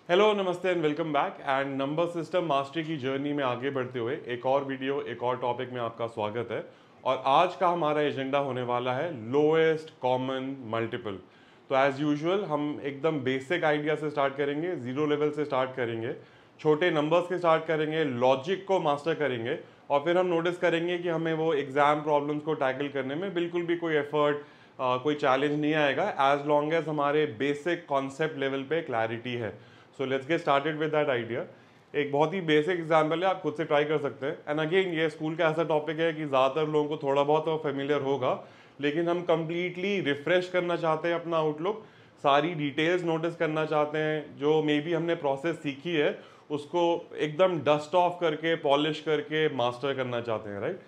Hello, नमस्ते and welcome back. And number system mastery की journey में आगे बढ़ते हुए एक और वीडियो, एक और टॉपिक में आपका स्वागत है। और आज का हमारा एजेंडा होने वाला है लोएस्ट कॉमन मल्टीपल। तो एज यूजुअल हम एकदम बेसिक आइडिया से स्टार्ट करेंगे, जीरो लेवल से स्टार्ट करेंगे, छोटे नंबर्स के स्टार्ट करेंगे, लॉजिक को मास्टर करेंगे और फिर हम नोटिस करेंगे कि हमें वो एग्जाम प्रॉब्लम्स को टैकल करने में बिल्कुल भी कोई एफर्ट, कोई चैलेंज नहीं आएगा एज लॉन्ग एज हमारे बेसिक कॉन्सेप्ट लेवल पे क्लैरिटी है। So let's get started with that idea. एक बहुत ही बेसिक एग्जाम्पल है, आप खुद से ट्राई कर सकते हैं। एंड अगेन ये स्कूल का ऐसा टॉपिक है कि ज़्यादातर लोगों को थोड़ा बहुत तो फेमिलियर होगा, लेकिन हम कंप्लीटली रिफ्रेश करना चाहते हैं अपना आउटलुक, सारी डिटेल्स नोटिस करना चाहते हैं, जो मे बी हमने प्रोसेस सीखी है उसको एकदम डस्ट ऑफ करके पॉलिश करके मास्टर करना चाहते हैं, right.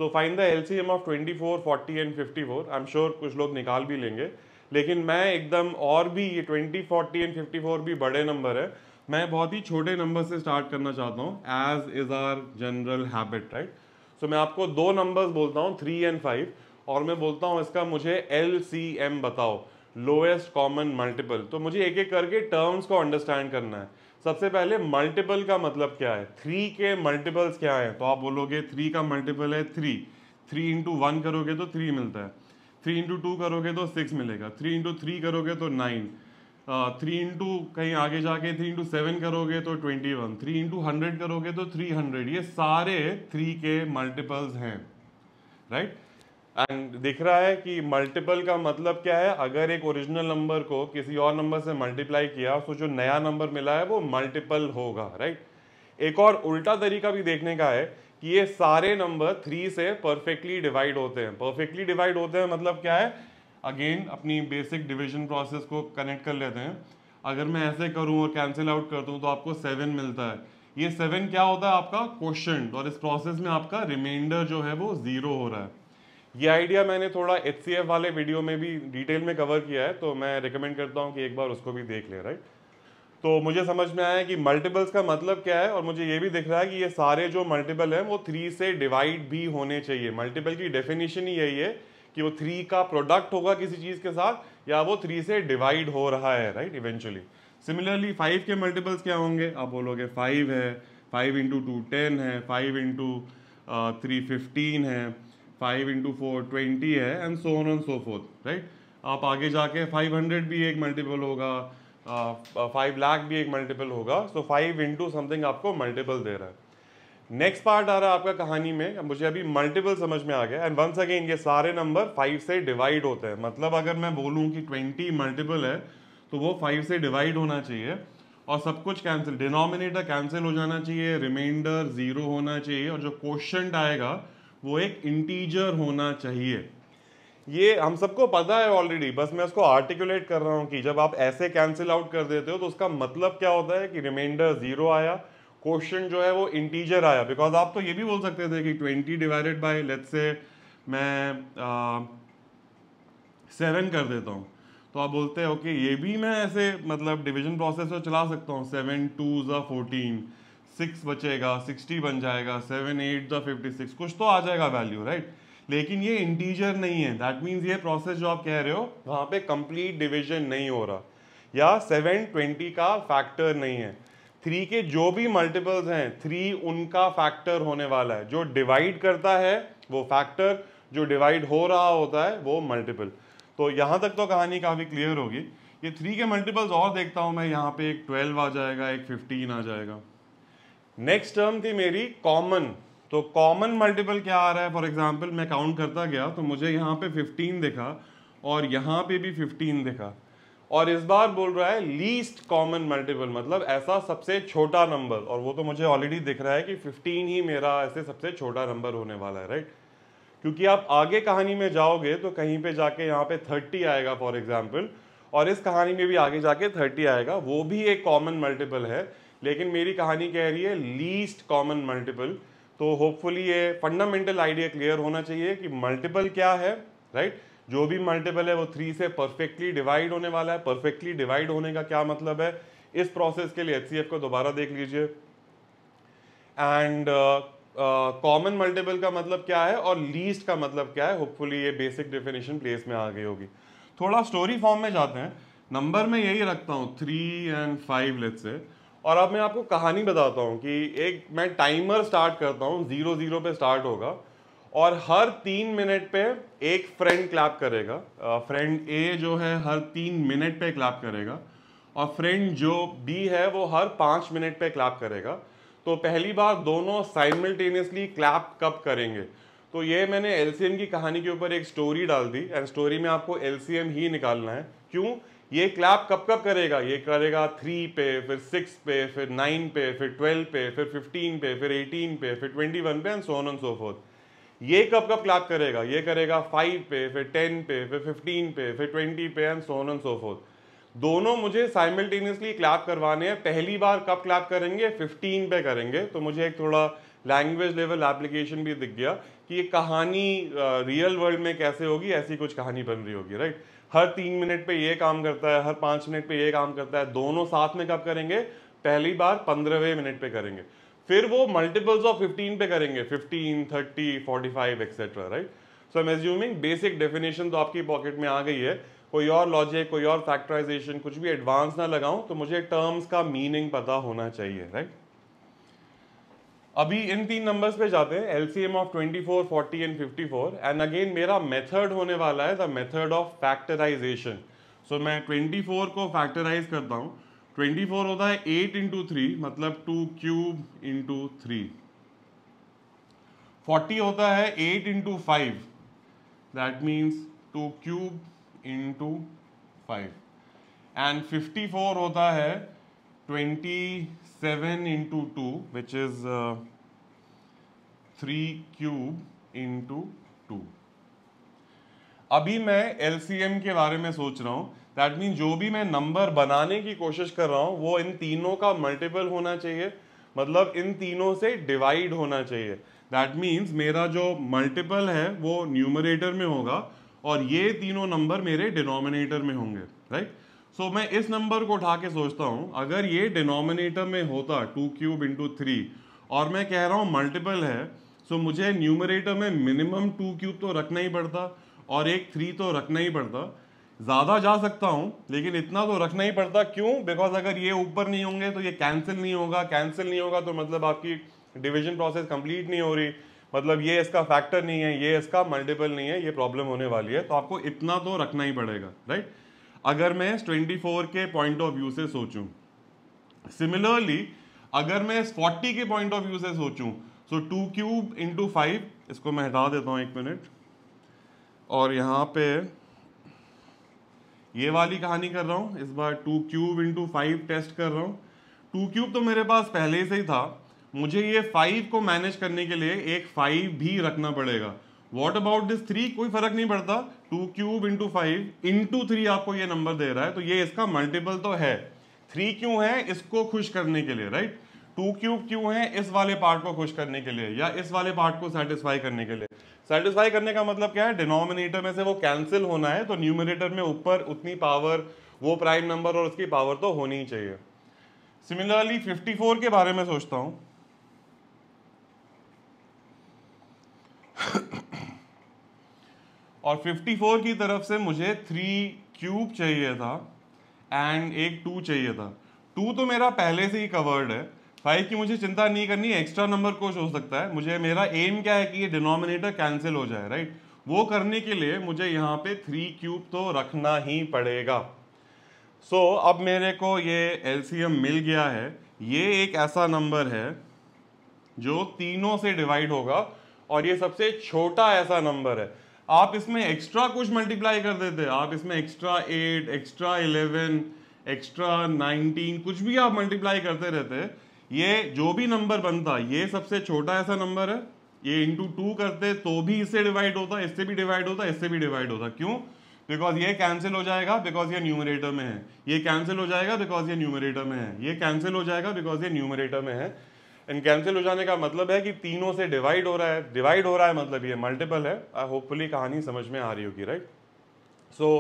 So find the LCM of 24, 40 and 54। I am sure कुछ लोग निकाल भी लेंगे, लेकिन मैं एकदम और भी ये 20, 40 एंड 54 भी बड़े नंबर है, मैं बहुत ही छोटे नंबर से स्टार्ट करना चाहता हूँ as is our general habit, right. So मैं आपको दो नंबर्स बोलता हूँ 3 एंड 5 और मैं बोलता हूँ इसका मुझे एलसीएम बताओ, लोएस्ट कॉमन मल्टीपल। तो मुझे एक एक करके टर्म्स को अंडरस्टैंड करना है। सबसे पहले मल्टीपल का मतलब क्या है, 3 के मल्टीपल्स क्या है। तो आप बोलोगे 3 का मल्टीपल है 3, 3 इंटू 1 करोगे तो 3 मिलता है, 3 इंटू 2 करोगे तो 6 मिलेगा, 3 इंटू 3 करोगे तो 9, 3 इंटू कहीं आगे जाके 3 इंटू 7 करोगे तो 21, 3 इंटू 100 करोगे तो 300। ये सारे 3 के मल्टीपल्स हैं, राइट। एंड दिख रहा है कि मल्टीपल का मतलब क्या है, अगर एक ओरिजिनल नंबर को किसी और नंबर से मल्टीप्लाई किया तो जो नया नंबर मिला है वो मल्टीपल होगा, राइट। एक और उल्टा तरीका भी देखने का है कि ये सारे नंबर 3 से परफेक्टली डिवाइड होते हैं। परफेक्टली डिवाइड होते हैं मतलब क्या है, अगेन अपनी बेसिक डिवीजन प्रोसेस को कनेक्ट कर लेते हैं। अगर मैं ऐसे करूं और कैंसिल आउट कर दूं तो आपको 7 मिलता है। ये 7 क्या होता है, आपका क्वोशिएंट, और इस प्रोसेस में आपका रिमाइंडर जो है वो 0 हो रहा है। ये आइडिया मैंने थोड़ा HCF वाले वीडियो में भी डिटेल में कवर किया है, तो मैं रिकमेंड करता हूँ कि एक बार उसको भी देख ले, राइट। तो मुझे समझ में आया कि मल्टीपल्स का मतलब क्या है, और मुझे ये भी दिख रहा है कि ये सारे जो मल्टीपल हैं वो 3 से डिवाइड भी होने चाहिए। मल्टीपल की डेफिनेशन ही यही है कि वो 3 का प्रोडक्ट होगा किसी चीज़ के साथ, या वो 3 से डिवाइड हो रहा है, राइट, इवेंचुअली। सिमिलरली 5 के मल्टीपल्स क्या होंगे, आप बोलोगे 5 है, 5 इंटू 2 10 है, 5 इंटू 3 15 है, 5 इंटू 4 20 है, and so on and so fourth, right. आप आगे जाके 500 भी एक मल्टीपल होगा, 5 लाख भी एक मल्टीपल होगा। सो 5 इंटू समथिंग आपको मल्टीपल दे रहा है। नेक्स्ट पार्ट आ रहा है आपका कहानी में, मुझे अभी मल्टीपल समझ में आ गया। एंड वंस अगेन ये सारे नंबर 5 से डिवाइड होते हैं, मतलब अगर मैं बोलूं कि 20 मल्टीपल है तो वो 5 से डिवाइड होना चाहिए और सब कुछ कैंसिल, डिनोमिनेटर कैंसिल हो जाना चाहिए, रिमाइंडर 0 होना चाहिए, और जो क्वोशिएंट आएगा वो एक इंटीजर होना चाहिए। ये हम सबको पता है ऑलरेडी, बस मैं उसको आर्टिकुलेट कर रहा हूं कि जब आप ऐसे कैंसिल आउट कर देते हो तो उसका मतलब क्या होता है कि रिमाइंडर 0 आया, क्वोशिएंट जो है वो इंटीजर आया। बिकॉज आप तो ये भी बोल सकते थे कि 20 डिवाइडेड बाय लेट्स से मैं 7 कर देता हूँ, तो आप बोलते हैं ओके ये भी मैं ऐसे मतलब डिवीजन प्रोसेस में चला सकता हूँ, 7 2 ज़ा 14, 6 बचेगा 60 बन जाएगा, 7 8 ज़ा 56, कुछ तो आ जाएगा वैल्यू, राइट। लेकिन ये इंटीजर नहीं है, दैट मीन्स ये प्रोसेस जो आप कह रहे हो वहाँ पे कंप्लीट डिवीजन नहीं हो रहा, या 7 20 का फैक्टर नहीं है। 3 के जो भी मल्टीपल्स हैं 3 उनका फैक्टर होने वाला है। जो डिवाइड करता है वो फैक्टर, जो डिवाइड हो रहा होता है वो मल्टीपल। तो यहाँ तक तो कहानी काफ़ी क्लियर होगी। ये 3 के मल्टीपल्स और देखता हूँ मैं, यहाँ पे एक 12 आ जाएगा, एक 15 आ जाएगा। नेक्स्ट टर्म थी मेरी कॉमन। तो कॉमन मल्टीपल क्या आ रहा है, फॉर एग्जाम्पल मैं काउंट करता गया तो मुझे यहाँ पे 15 दिखा और यहाँ पे भी 15 दिखा, और इस बार बोल रहा है लीस्ट कॉमन मल्टीपल, मतलब ऐसा सबसे छोटा नंबर, और वो तो मुझे ऑलरेडी दिख रहा है कि 15 ही मेरा ऐसे सबसे छोटा नंबर होने वाला है, राइट। क्योंकि आप आगे कहानी में जाओगे तो कहीं पे जाके यहाँ पे 30 आएगा फॉर एग्जाम्पल, और इस कहानी में भी आगे जाके 30 आएगा, वो भी एक कॉमन मल्टीपल है। लेकिन मेरी कहानी कह रही है लीस्ट कॉमन मल्टीपल। तो होपफुली ये फंडामेंटल आइडिया क्लियर होना चाहिए कि मल्टीपल क्या है, राइट। जो भी मल्टीपल है वो 3 से परफेक्टली डिवाइड होने वाला है। परफेक्टली डिवाइड होने का क्या मतलब है, इस प्रोसेस के लिए HCF को दोबारा देख लीजिए। एंड कॉमन मल्टीपल का मतलब क्या है और लीस्ट का मतलब क्या है, होपफुली ये बेसिक डेफिनेशन प्लेस में आ गई होगी। थोड़ा स्टोरी फॉर्म में जाते हैं। नंबर मैं यही रखता हूँ 3 and 5 लेट्स से। और अब मैं आपको कहानी बताता हूँ कि एक मैं टाइमर स्टार्ट करता हूँ, 0 पे स्टार्ट होगा और हर 3 मिनट पे एक फ्रेंड क्लैप करेगा। फ्रेंड ए जो है हर 3 मिनट पे क्लैप करेगा और फ्रेंड जो बी है वो हर 5 मिनट पे क्लैप करेगा। तो पहली बार दोनों साइमल्टेनियसली क्लैप कब करेंगे, तो ये मैंने एलसीएम की कहानी के ऊपर एक स्टोरी डाल दी एंड स्टोरी में आपको एलसीएम ही निकालना है। क्यों, ये क्लैप कब कब करेगा, ये करेगा 3 पे, फिर 6 पे, फिर 9 पे, फिर 12 पे, फिर 15 पे, फिर 18 पे, फिर 21 पे and so on and so fourth. ये कब कब क्लैप करेगा, ये करेगा 5 पे, फिर 10 पे, फिर 15 पे, फिर 20 पे and so on and so fourth. दोनों मुझे साइमल्टेनियसली क्लैप करवाने हैं। पहली बार कब क्लैप करेंगे, 15 पे करेंगे। तो मुझे एक थोड़ा लैंग्वेज लेवल एप्लीकेशन भी दिख गया कि ये कहानी रियल वर्ल्ड में कैसे होगी, ऐसी कुछ कहानी बन रही होगी, राइट। हर 3 मिनट पे ये काम करता है, हर 5 मिनट पे ये काम करता है। दोनों साथ में कब करेंगे, पहली बार 15वें मिनट पे करेंगे, फिर वो मल्टीपल्स ऑफ 15 पे करेंगे, 15, 30, 45 etcetera, right. So I am assuming basic definition तो आपकी पॉकेट में आ गई है। कोई और लॉजिक, कोई और फैक्टराइजेशन, कुछ भी एडवांस ना लगाऊं, तो मुझे टर्म्स का मीनिंग पता होना चाहिए, राइट। अभी इन 3 नंबर्स पे जाते हैं, LCM of 24, 40 and 54। And again मेरा मेथड होने वाला है द मेथड ऑफ फैक्टराइजेशन। सो मैं 24 को फैक्टराइज करता हूं। 24 होता है 8 इंटू 3, मतलब 2 क्यूब इंटू 3। 40 होता है 8 into 5, that means 2 cube into 5। And 54 होता है 27 into 2 which is 3 cube into 2। अभी मैं एलसीएम के बारे में सोच रहा हूं, दैट मीन जो भी मैं नंबर बनाने की कोशिश कर रहा हूं वो इन तीनों का मल्टीपल होना चाहिए, मतलब इन तीनों से डिवाइड होना चाहिए। दैट मीन्स मेरा जो मल्टीपल है वो न्यूमरेटर में होगा और ये तीनों नंबर मेरे डिनोमिनेटर में होंगे, राइट। सो मैं इस नंबर को उठा के सोचता हूं, अगर ये डिनोमिनेटर में होता 2 क्यूब इंटू 3 और मैं कह रहा हूं मल्टीपल है, सो मुझे न्यूमरेटर में मिनिमम 2 क्यूब तो रखना ही पड़ता और एक 3 तो रखना ही पड़ता। ज़्यादा जा सकता हूं लेकिन इतना तो रखना ही पड़ता। क्यों, बिकॉज अगर ये ऊपर नहीं होंगे तो ये कैंसिल नहीं होगा, कैंसिल नहीं होगा तो मतलब आपकी डिवीजन प्रोसेस कंप्लीट नहीं हो रही, मतलब ये इसका फैक्टर नहीं है, ये इसका मल्टीपल नहीं है, ये प्रॉब्लम होने वाली है। तो आपको इतना तो रखना ही पड़ेगा, राइट। अगर मैं 24 के पॉइंट ऑफ व्यू से सोचूं, सिमिलरली अगर मैं 40 के पॉइंट ऑफ व्यू से सोचूं, सो 2 क्यूब इंटू 5, इसको मैं हटा देता हूं 1 मिनट, और यहां पे ये वाली कहानी कर रहा हूं। इस बार 2 क्यूब इंटू 5 टेस्ट कर रहा हूं। 2 क्यूब तो मेरे पास पहले से ही था, मुझे ये 5 को मैनेज करने के लिए एक 5 भी रखना पड़ेगा। वॉट अबाउट दिस 3, कोई फर्क नहीं पड़ता, 2 क्यूब इंटू 5 इंटू 3 आपको ये नंबर दे रहा है, तो ये इसका मल्टीपल तो है। 3 क्यों है, इसको खुश करने के लिए, राइट। 2 क्यूब क्यों है, इस वाले पार्ट को खुश करने के लिए या इस वाले पार्ट को सेटिस्फाई करने के लिए। सेटिस्फाई करने का मतलब क्या है, डिनोमिनेटर में से वो कैंसिल होना है, तो न्यूमरेटर में ऊपर उतनी पावर, वो प्राइम नंबर और उसकी पावर तो होनी ही चाहिए। सिमिलरली 54 के बारे में सोचता हूं, और 54 की तरफ से मुझे 3 क्यूब चाहिए था एंड एक 2 चाहिए था। 2 तो मेरा पहले से ही कवर्ड है, 5 की मुझे चिंता नहीं करनी, एक्स्ट्रा नंबर कुछ हो सकता है। मुझे, मेरा एम क्या है कि ये डिनोमिनेटर कैंसिल हो जाए, राइट। वो करने के लिए मुझे यहाँ पे 3 क्यूब तो रखना ही पड़ेगा। सो अब मेरे को ये एलसीएम मिल गया है। ये एक ऐसा नंबर है जो तीनों से डिवाइड होगा और ये सबसे छोटा ऐसा नंबर है। आप इसमें एक्स्ट्रा कुछ मल्टीप्लाई कर देते, आप इसमें एक्स्ट्रा 8, एक्स्ट्रा 11, एक्स्ट्रा 19, कुछ भी आप मल्टीप्लाई करते रहते, ये जो भी नंबर बनता ये सबसे छोटा ऐसा नंबर है। ये इंटू 2 करते तो भी इससे डिवाइड होता, इससे भी डिवाइड होता, इससे भी डिवाइड होता। क्यों, बिकॉज ये कैंसिल हो जाएगा बिकॉज ये न्यूमरेटर में है, ये कैंसिल हो जाएगा बिकॉज ये न्यूमरेटर में है, ये कैंसिल हो जाएगा बिकॉज ये न्यूमरेटर में है। एंड कैंसिल हो जाने का मतलब है कि तीनों से डिवाइड हो रहा है, डिवाइड हो रहा है मतलब ये मल्टीपल है। होपफुली कहानी समझ में आ रही होगी, राइट। सो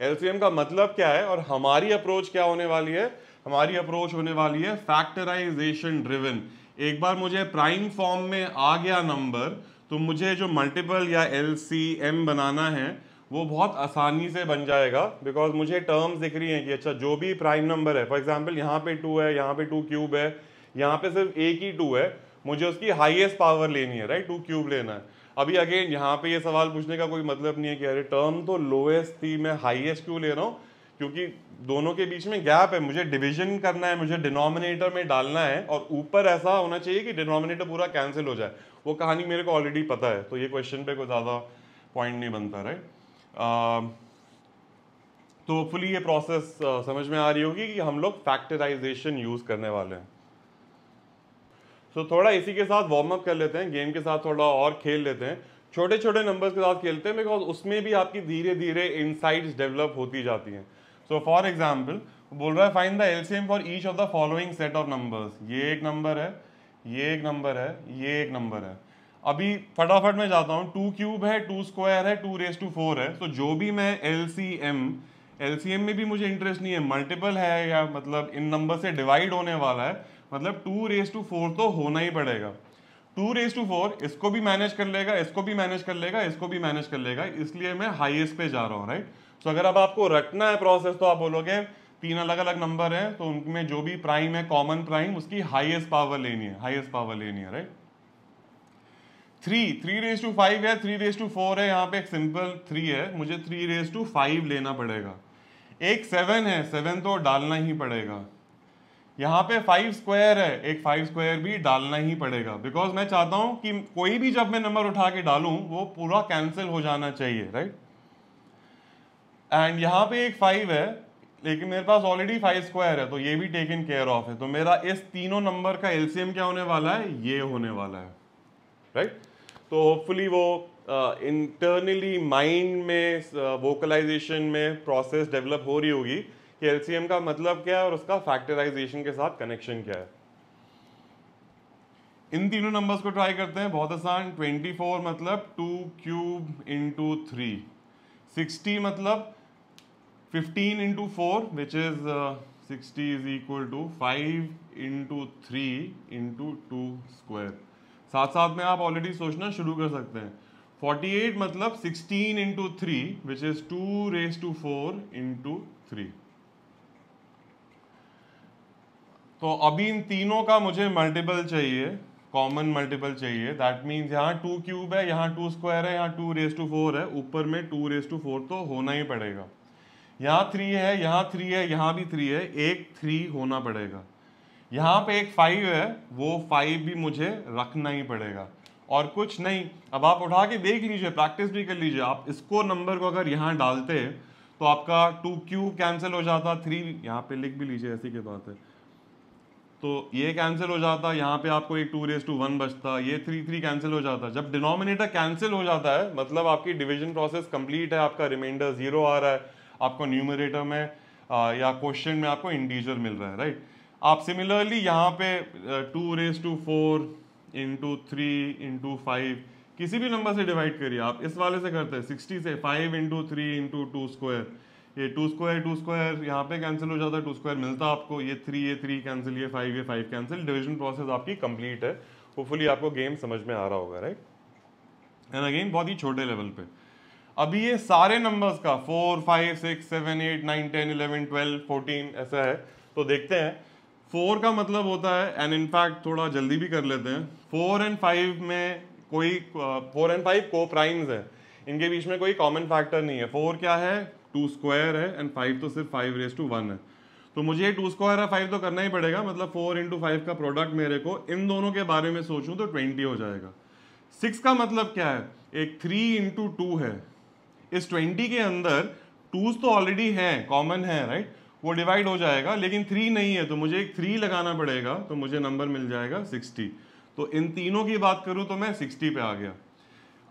एलसीएम का मतलब क्या है और हमारी अप्रोच क्या होने वाली है, हमारी अप्रोच होने वाली है फैक्टराइजेशन ड्रिवन। एक बार मुझे प्राइम फॉर्म में आ गया नंबर, तो मुझे जो मल्टीपल या एलसीएम बनाना है वो बहुत आसानी से बन जाएगा, बिकॉज मुझे टर्म्स दिख रही हैं कि अच्छा जो भी प्राइम नंबर है, फॉर एग्जांपल यहाँ पे 2 है, यहाँ पे 2 क्यूब है, यहाँ पे सिर्फ एक ही 2 है, मुझे उसकी हाईएस्ट पावर लेनी है, राइट, 2 क्यूब लेना है। अभी अगेन यहाँ पे ये सवाल पूछने का कोई मतलब नहीं है कि अरे टर्म तो लोएस्ट थी, मैं हाईएस्ट क्यों ले रहा हूँ, क्योंकि दोनों के बीच में गैप है, मुझे डिवीजन करना है, मुझे डिनोमिनेटर में डालना है, और ऊपर ऐसा होना चाहिए कि डिनोमिनेटर पूरा कैंसिल हो जाए। वो कहानी मेरे को ऑलरेडी पता है, तो ये क्वेश्चन पे कोई ज़्यादा पॉइंट नहीं बनता, राइट। तो होपफुली ये प्रोसेस समझ में आ रही होगी कि हम लोग फैक्टराइजेशन यूज करने वाले हैं। तो थोड़ा इसी के साथ वार्म अप कर लेते हैं, गेम के साथ थोड़ा और खेल लेते हैं, छोटे छोटे नंबर्स के साथ खेलते हैं, बिकॉज उसमें भी आपकी धीरे धीरे इनसाइट्स डेवलप होती जाती हैं। सो फॉर एग्जाम्पल बोल रहा है find the LCM for each of the following set of numbers. ये एक नंबर है, ये एक नंबर है, ये एक नंबर है। अभी फटाफट में जाता हूँ, 2 क्यूब है, 2 स्क्वायर है, 2⁴ है। तो जो भी मैं एलसीएम में भी मुझे इंटरेस्ट नहीं है, मल्टीपल है या मतलब इन नंबर से डिवाइड होने वाला है, मतलब 2⁴ तो होना ही पड़ेगा। 2⁴ इसको भी मैनेज कर लेगा, इसको भी मैनेज कर लेगा, इसको भी मैनेज कर लेगा, इसलिए मैं हाईएस्ट पे जा रहा हूँ, राइट। तो अगर अब आपको रटना है प्रोसेस, तो आप बोलोगे 3 अलग अलग नंबर है, तो उनमें जो भी प्राइम है, कॉमन प्राइम, उसकी हाईएस्ट पावर लेनी है, हाईएस्ट पावर लेनी है, राइट। 3⁵ है, 3⁴ है, यहाँ पे एक सिंपल 3 है, मुझे 3⁵ लेना पड़ेगा। एक 7 है, 7 तो डालना ही पड़ेगा। यहाँ पे 5 स्क्वायर है, एक 5 स्क्वायर भी डालना ही पड़ेगा, बिकॉज मैं चाहता हूं कि कोई भी जब मैं नंबर उठा के डालूं वो पूरा कैंसिल हो जाना चाहिए, राइट। एंड यहाँ पे एक 5 है, लेकिन मेरे पास ऑलरेडी 5 स्क्वायर है, तो ये भी टेकन केयर ऑफ है। तो मेरा इस तीनों नंबर का एलसीएम क्या होने वाला है, ये होने वाला है, राइट। तो होपफुली वो इंटरनली माइंड में वोकलाइजेशन में प्रोसेस डेवलप हो रही होगी कि एलसीएम का मतलब क्या है और उसका फैक्टराइजेशन के साथ कनेक्शन क्या है। इन तीनों नंबर्स को ट्राई करते हैं, बहुत आसान। 24 मतलब 2 क्यूब इंटू 3, 60 मतलब 15 into 4 which is 60 is equal to 5 into 3 into 2 square. साथ साथ में आप ऑलरेडी सोचना शुरू कर सकते हैं। 48 मतलब 16 इंटू 3 विच इज 2⁴ इंटू 3। तो अभी इन तीनों का मुझे मल्टीपल चाहिए, कॉमन मल्टीपल चाहिए। दैट मीन्स यहाँ 2 क्यूब है, यहाँ 2 स्क्वायर है, यहाँ 2⁴ है, ऊपर में 2⁴ तो होना ही पड़ेगा। यहाँ 3 है, यहाँ 3 है, यहाँ भी 3 है, एक 3 होना पड़ेगा। यहाँ पे एक 5 है, वो 5 भी मुझे रखना ही पड़ेगा, और कुछ नहीं। अब आप उठा के देख लीजिए, प्रैक्टिस भी कर लीजिए। आप इसको नंबर को अगर यहाँ डालते तो आपका 2 क्यूब कैंसिल हो जाता, 3 यहाँ पे लिख भी लीजिए, ऐसी की बात है, तो ये कैंसिल हो जाता, यहाँ पे आपको एक 2⁴ बचता, ये 3 कैंसिल हो जाता। जब डिनोमिनेटर कैंसिल हो जाता है मतलब आपकी डिवीजन प्रोसेस कंप्लीट है, आपका रिमाइंडर 0 आ रहा है, आपको न्यूमरेटर में या क्वेश्चन में आपको इंटीजर मिल रहा है, राइट। आप सिमिलरली यहाँ पे 2⁴ इंटू 3 इंटू 5 किसी भी नंबर से डिवाइड करिए। आप इस वाले से करते हैं 60 से 5 इंटू 3 इंटू 2 स्क्वायर, ये 2 स्क्वायर यहाँ पे कैंसिल हो जाता है, 2 स्क्वायर मिलता आपको, ये 3 कैंसिल, ये 5 कैंसिल। डिवीजन प्रोसेस आपकी कंप्लीट है। होपफुली आपको गेम समझ में आ रहा होगा, राइट। एंड अगेन बहुत ही छोटे लेवल पे। अभी ये सारे नंबर्स का 4 5 6 7 8 9 10 11 12 14 ऐसा है, तो देखते हैं। 4 का मतलब होता है, एंड इनफैक्ट थोड़ा जल्दी भी कर लेते हैं, 4 और 5 में कोई 4 और 5 को प्राइम्स है, इनके बीच में कोई कॉमन फैक्टर नहीं है। 4 क्या है, 2 स्क्वायर है, एंड 5 तो सिर्फ 5⁴ है। तो मुझे 2 स्क्वायर और 5 तो करना ही पड़ेगा, मतलब 4 इंटू 5 का प्रोडक्ट मेरे को इन दोनों के बारे में सोचूं तो 20 हो जाएगा। 6 का मतलब क्या है, एक 3 इंटू 2 है, इस 20 के अंदर 2s तो ऑलरेडी हैं, कॉमन है, राइट, वो डिवाइड हो जाएगा, लेकिन 3 नहीं है, तो मुझे एक 3 लगाना पड़ेगा, तो मुझे नंबर मिल जाएगा 60। तो इन तीनों की बात करूं तो मैं 60 पे आ गया।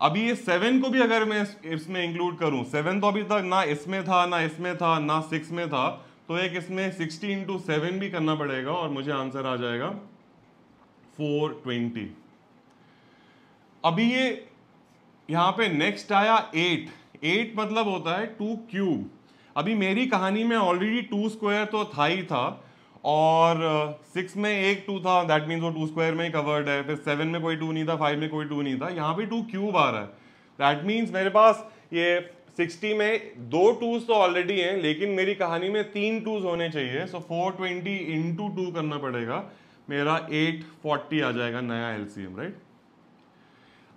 अभी ये 7 को भी अगर मैं इसमें इंक्लूड करूं, 7 तो अभी तक ना इसमें था, ना इसमें था, ना 6 में था, तो एक इसमें 60 इंटू 7 भी करना पड़ेगा, और मुझे आंसर आ जाएगा 420। अभी ये यहाँ पे नेक्स्ट आया 8 मतलब होता है 2 क्यूब। अभी मेरी कहानी में ऑलरेडी 2 स्क्वायर तो था ही था, और 6 में एक 2 था, दैट मीन्स वो 2 स्क्वायर में ही कवर्ड है। फिर 7 में कोई 2 नहीं था, 5 में कोई 2 नहीं था, यहाँ पे 2 क्यूब आ रहा है। दैट मीन्स मेरे पास ये 60 में 2 टूज तो ऑलरेडी हैं, लेकिन मेरी कहानी में 3 टूज होने चाहिए। सो 420 इंटू 2 करना पड़ेगा, मेरा 840 आ जाएगा नया एलसीएम, राइट।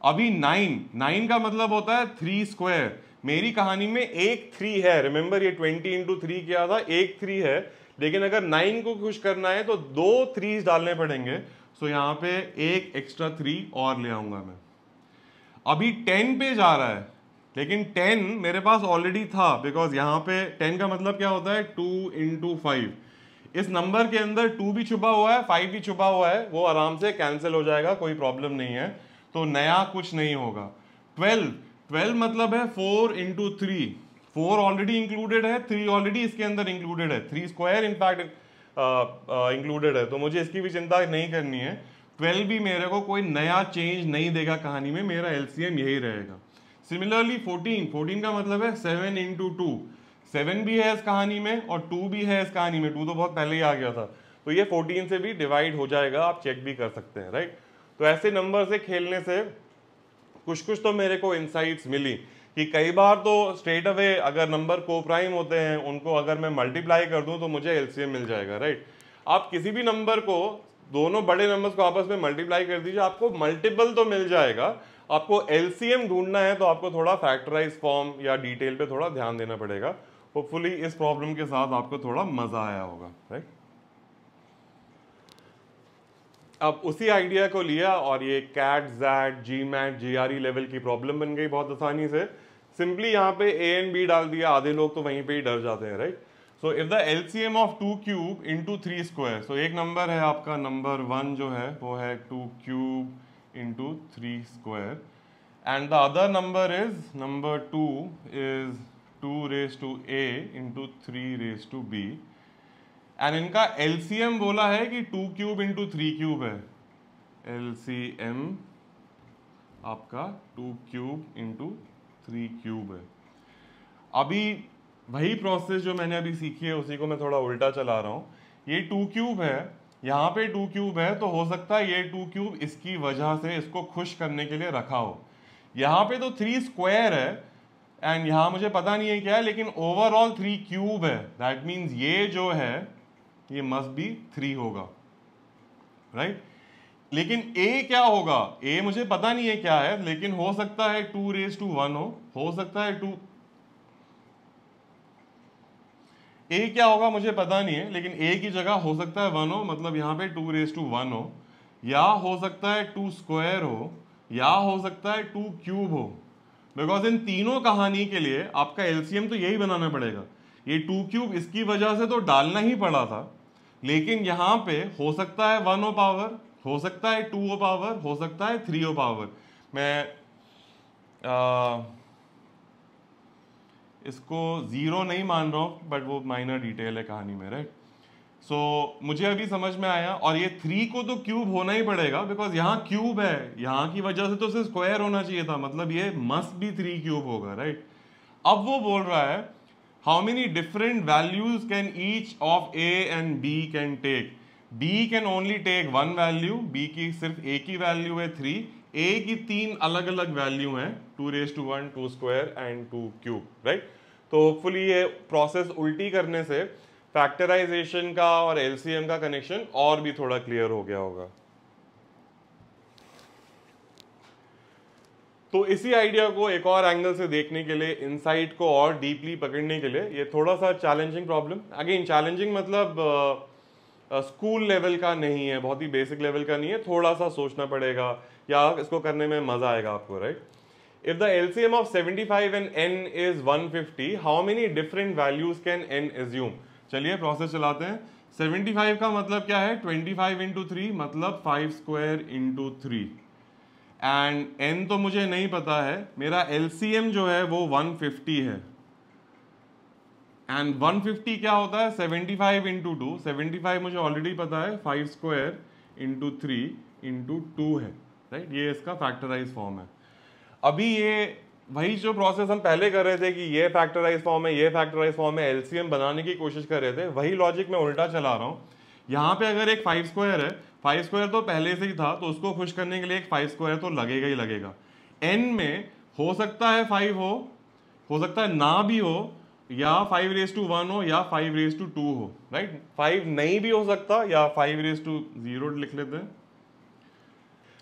अभी 9 का मतलब होता है 3 स्क्वायर। मेरी कहानी में एक 3 है, रिमेंबर ये 20 इंटू 3 किया था, एक 3 है, लेकिन अगर 9 को खुश करना है तो 2 3s डालने पड़ेंगे। सो यहां पे एक एक्स्ट्रा 3 और ले आऊंगा मैं। अभी 10 पे जा रहा है, लेकिन 10 मेरे पास ऑलरेडी था, बिकॉज यहां पे 10 का मतलब क्या होता है 2 इंटू 5। इस नंबर के अंदर 2 भी छुपा हुआ है, 5 भी छुपा हुआ है, वो आराम से कैंसिल हो जाएगा, कोई प्रॉब्लम नहीं है, तो नया कुछ नहीं होगा। 12 मतलब है 4 इंटू 3, 4 ऑलरेडी इंक्लूडेड है, 3 ऑलरेडी इसके अंदर इंक्लूडेड है, 3 स्क्वायर इनफैक्ट इंक्लूडेड है, तो मुझे इसकी भी चिंता नहीं करनी है। 12 भी मेरे को कोई नया चेंज नहीं देगा कहानी में, मेरा एलसीएम यही रहेगा। सिमिलरली 14 का मतलब है 7 इंटू 2, 7 भी है इस कहानी में और 2 भी है इस कहानी में, 2 तो बहुत पहले ही आ गया था, तो ये 14 से भी डिवाइड हो जाएगा, आप चेक भी कर सकते हैं, राइट। तो ऐसे नंबर से खेलने से कुछ तो मेरे को इंसाइट्स मिली कि कई बार तो स्ट्रेट अवे अगर नंबर को प्राइम होते हैं उनको अगर मैं मल्टीप्लाई कर दूं तो मुझे एलसीएम मिल जाएगा, राइट। आप किसी भी नंबर को, दोनों बड़े नंबर्स को आपस में मल्टीप्लाई कर दीजिए, आपको मल्टीपल तो मिल जाएगा। आपको एलसीएम ढूंढना है तो आपको थोड़ा फैक्टराइज फॉर्म या डिटेल पे थोड़ा ध्यान देना पड़ेगा। होपफुली इस प्रॉब्लम के साथ आपको थोड़ा मजा आया होगा, राइट। अब उसी आइडिया को लिया और ये CAT, XAT, GMAT, GRE level की प्रॉब्लम बन गई बहुत आसानी से। सिंपली यहाँ पे ए एंड बी डाल दिया, आधे लोग तो वहीं पे ही डर जाते हैं, right. So if the LCM of 2 cube into 3 square, so एक नंबर है आपका नंबर 1 जो है वो है 2 cube into 3 square, and the other number is number 2 is 2 raise to a into 3 raise to b, and इनका एलसीएम बोला है कि 2 क्यूब इंटू 3 क्यूब है। एलसीएम आपका 2 क्यूब इंटू 3 क्यूब है। अभी वही प्रोसेस जो मैंने अभी सीखी है उसी को मैं थोड़ा उल्टा चला रहा हूं। ये 2 क्यूब है, यहाँ पे 2 क्यूब है, तो हो सकता है ये 2 क्यूब इसकी वजह से इसको खुश करने के लिए रखा हो। यहाँ पे तो 3 स्क्वायर है एंड यहाँ मुझे पता नहीं है क्या है, लेकिन ओवरऑल 3 क्यूब है। दैट मीन्स ये जो है ये मस्ट बी 3 होगा, राइट। लेकिन a क्या होगा, a मुझे पता नहीं है क्या है, लेकिन हो सकता है 2 रेज टू 1 हो सकता है 2, a क्या होगा मुझे पता नहीं है, लेकिन a की जगह हो सकता है 1 हो, मतलब यहाँ पे 2 रेज टू 1 हो, या हो सकता है 2 स्क्वायर हो, या हो सकता है 2 क्यूब हो। बिकॉज इन तीनों कहानी के लिए आपका एलसीएम तो यही बनाना पड़ेगा। ये 2 क्यूब इसकी वजह से तो डालना ही पड़ा था, लेकिन यहां पे हो सकता है 1 ओ पावर, हो सकता है 2 ओ पावर, हो सकता है 3 ओ पावर। मैं इसको 0 नहीं मान रहा हूं, बट वो माइनर डिटेल है कहानी में, राइट। सो मुझे अभी समझ में आया, और ये 3 को तो क्यूब होना ही पड़ेगा, बिकॉज यहाँ क्यूब है, यहाँ की वजह से तो सिर्फ स्क्वायर होना चाहिए था, मतलब ये मस्ट भी 3 क्यूब होगा, राइट। अब वो बोल रहा है how many different values can each of a and b can take. b can only take one value, b की सिर्फ a की वैल्यू है 3, a की 3 अलग अलग वैल्यू हैं, 2 raise to 1, 2 square and 2 cube, right. तो होपफुली ये प्रोसेस उल्टी करने से फैक्टराइजेशन का और एलसीएम का कनेक्शन और भी थोड़ा क्लियर हो गया होगा। तो इसी आइडिया को एक और एंगल से देखने के लिए, इनसाइट को और डीपली पकड़ने के लिए, ये थोड़ा सा चैलेंजिंग प्रॉब्लम, अगेन चैलेंजिंग मतलब स्कूल लेवल का नहीं है, बहुत ही बेसिक लेवल का नहीं है, थोड़ा सा सोचना पड़ेगा या इसको करने में मजा आएगा आपको, right. If the LCM of 75 and n is 150, how many different values can n assume. चलिए प्रोसेस चलाते हैं। 75 का मतलब क्या है, 25 इंटू 3 मतलब 5 स्क्वायर इंटू 3, एंड n तो मुझे नहीं पता है, मेरा एलसीएम जो है वो 150 है, एंड 150 क्या होता है 75 इंटू 2, 75 मुझे ऑलरेडी पता है, 5 स्क्वायर इंटू 3 इंटू 2 है, राइट। ये इसका फैक्टराइज फॉर्म है। अभी ये वही जो प्रोसेस हम पहले कर रहे थे कि ये फैक्टराइज फॉर्म है, ये फैक्टराइज फॉर्म है, एलसीएम बनाने की कोशिश कर रहे थे, वही लॉजिक मैं उल्टा चला रहा हूँ। यहाँ पे अगर एक 5 स्क्वायर है, 5 स्क्वायर तो पहले से ही था, तो उसको खुश करने के लिए एक 5 स्क्वायर तो लगेगा ही लगेगा। n में हो सकता है 5 हो हो सकता है ना भी हो, या 5 raised to 1 हो या 5 raised to 2 हो, राइट। 5 नहीं भी हो सकता, या 5 raised to 0 लिख लेते हैं।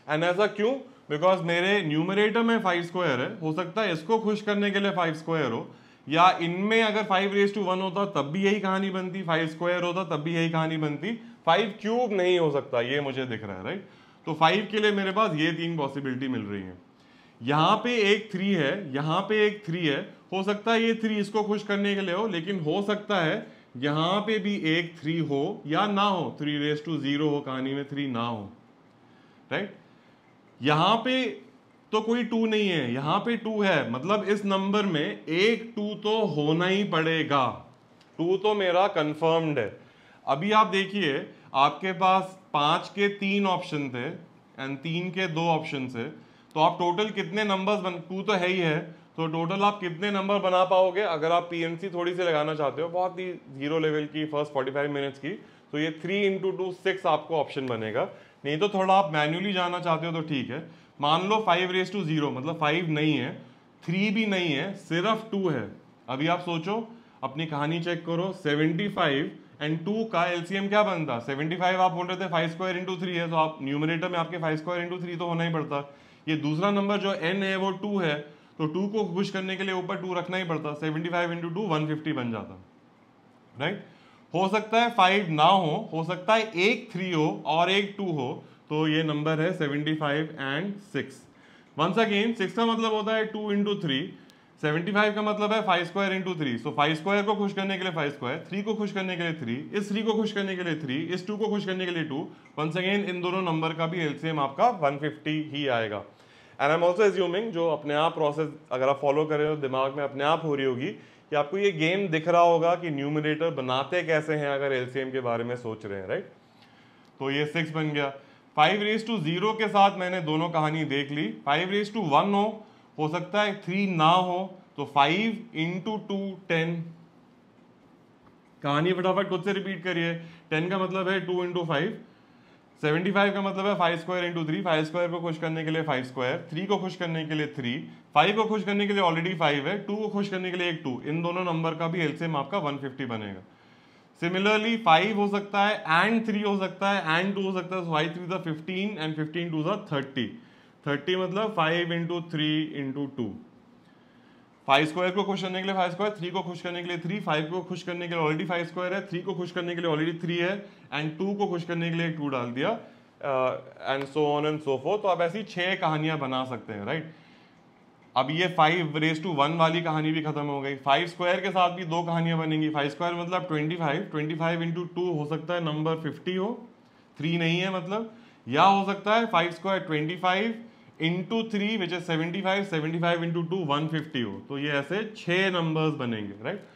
एंड ऐसा क्यों? बिकॉज मेरे न्यूमरेटर में 5 स्क्वायर है, हो सकता है इसको खुश करने के लिए 5 स्क्वायर हो, या इनमें अगर 5 raised to 1 होता तब भी यही कहानी बनती, 5 स्क्वायर होता तब भी यही कहानी बनती, 5 क्यूब नहीं हो सकता, ये मुझे दिख रहा है, राइट। तो 5 के लिए मेरे पास ये 3 पॉसिबिलिटी मिल रही है। यहाँ पे एक 3 है, यहाँ पे एक 3 है, हो सकता है ये 3 इसको खुश करने के लिए हो, लेकिन हो सकता है यहाँ पे भी एक 3 हो या ना हो, 3 raised to 0 हो कहानी में, 3 ना हो, राइट। यहां पे तो कोई 2 नहीं है, यहां पे 2 है, मतलब इस नंबर में एक 2 तो होना ही पड़ेगा, 2 तो मेरा कंफर्म्ड है। अभी आप देखिए, आपके पास 5 के 3 ऑप्शन थे एंड 3 के 2 ऑप्शन थे, तो आप टोटल कितने नंबर्स 2 तो है ही है, तो टोटल आप कितने नंबर बना पाओगे? अगर आप पीएनसी थोड़ी सी लगाना चाहते हो, बहुत ही जीरो लेवल की, फर्स्ट 45 मिनट्स की, तो ये 3 × 2 6 आपको ऑप्शन बनेगा। नहीं तो थोड़ा आप मैन्युअली जाना चाहते हो तो ठीक है। मान लो 5 raised to 0, मतलब 5 नहीं है, 3 भी नहीं है, सिर्फ 2 है। अभी आप सोचो, अपनी कहानी चेक करो, 75 एंड 2 का एलसीएम क्या बनता? 75 आप बोल रहे थे 5 स्क्वायर × 3 है, तो आप न्यूमरेटर में आपके 5 स्क्वायर × 3 तो होना ही पड़ता। ये दूसरा नंबर जो n है वो 2 है, तो 2 को खुश करने के लिए ऊपर 2 रखना ही पड़ता, 75 × 2 150 बन जाता, राइट। हो सकता है 5 ना हो सकता है एक 3 हो और एक 2 हो, तो ये नंबर है 75 एंड 6। वंस अगेन 6 का मतलब होता है 2 × 3, 75 का मतलब है 5 स्क्वायर × 3, सो 5 स्क्वायर को खुश करने के लिए 5 स्क्वायर, 3 को खुश करने के लिए 3, इस 3 को खुश करने के लिए 3, इस 2 को खुश करने के लिए 2। वंस अगेन इन दोनों नंबर का भी एलसीएम आपका 150 ही आएगा। And I am also assuming, जो अपने आप प्रोसेस अगर आप फॉलो कर रहे हो, दिमाग में अपने आप हो रही होगी कि आपको ये गेम दिख रहा होगा कि न्यूमरेटर बनाते कैसे हैं अगर एलसीएम के बारे में सोच रहे हैं, राइट। तो ये 6 बन गया। 5 raised to 0 के साथ मैंने दोनों कहानी देख ली। 5 raised to 1 हो सकता है 3 ना हो, तो 5 × 2 10। कहानी फटाफट खुद से रिपीट करिए। 10 का मतलब है 2 × 5, 75 का मतलब है 5 स्क्वायर × 3, 5 स्क्वायर को खुश करने के लिए 5 स्क्वायर, 3 को खुश करने के लिए 3, 5 को खुश करने के लिए ऑलरेडी 5 है, 2 को खुश करने के लिए एक 2, इन दोनों नंबर का भी एलसीएम आपका 150 बनेगा। सिमिलरली 5 हो सकता है एंड 3 हो सकता है एंड 2 हो सकता है, 5 3 15 एंड 15 2 30, 30 मतलब 5 × 3 × 2। 5 स्क्वायर को खुश करने के लिए 5 स्क्वायर, 3 को खुश करने के लिए 3, 5 को खुश करने के लिए ऑलरेडी 5 स्क्वायर है, 3 को खुश करने के लिए ऑलरेडी 3 है, एंड 2 को खुश करने के लिए 2 डाल दिया, and so on and so fourth. तो आप ऐसी 6 कहानियां बना सकते हैं, राइट। अब ये 5 raised to 1 वाली कहानी भी खत्म हो गई। 5 स्क्वायर के साथ भी 2 कहानियां बनेंगी। 5 स्क्वायर मतलब 25, 25 × 2 हो सकता है नंबर 50 हो, 3 नहीं है मतलब, या हो सकता है 5 स्क्वायर 25 × 3 विच इज 75, 75 × 2 150 हो। तो ये ऐसे 6 नंबर्स बनेंगे, राइट।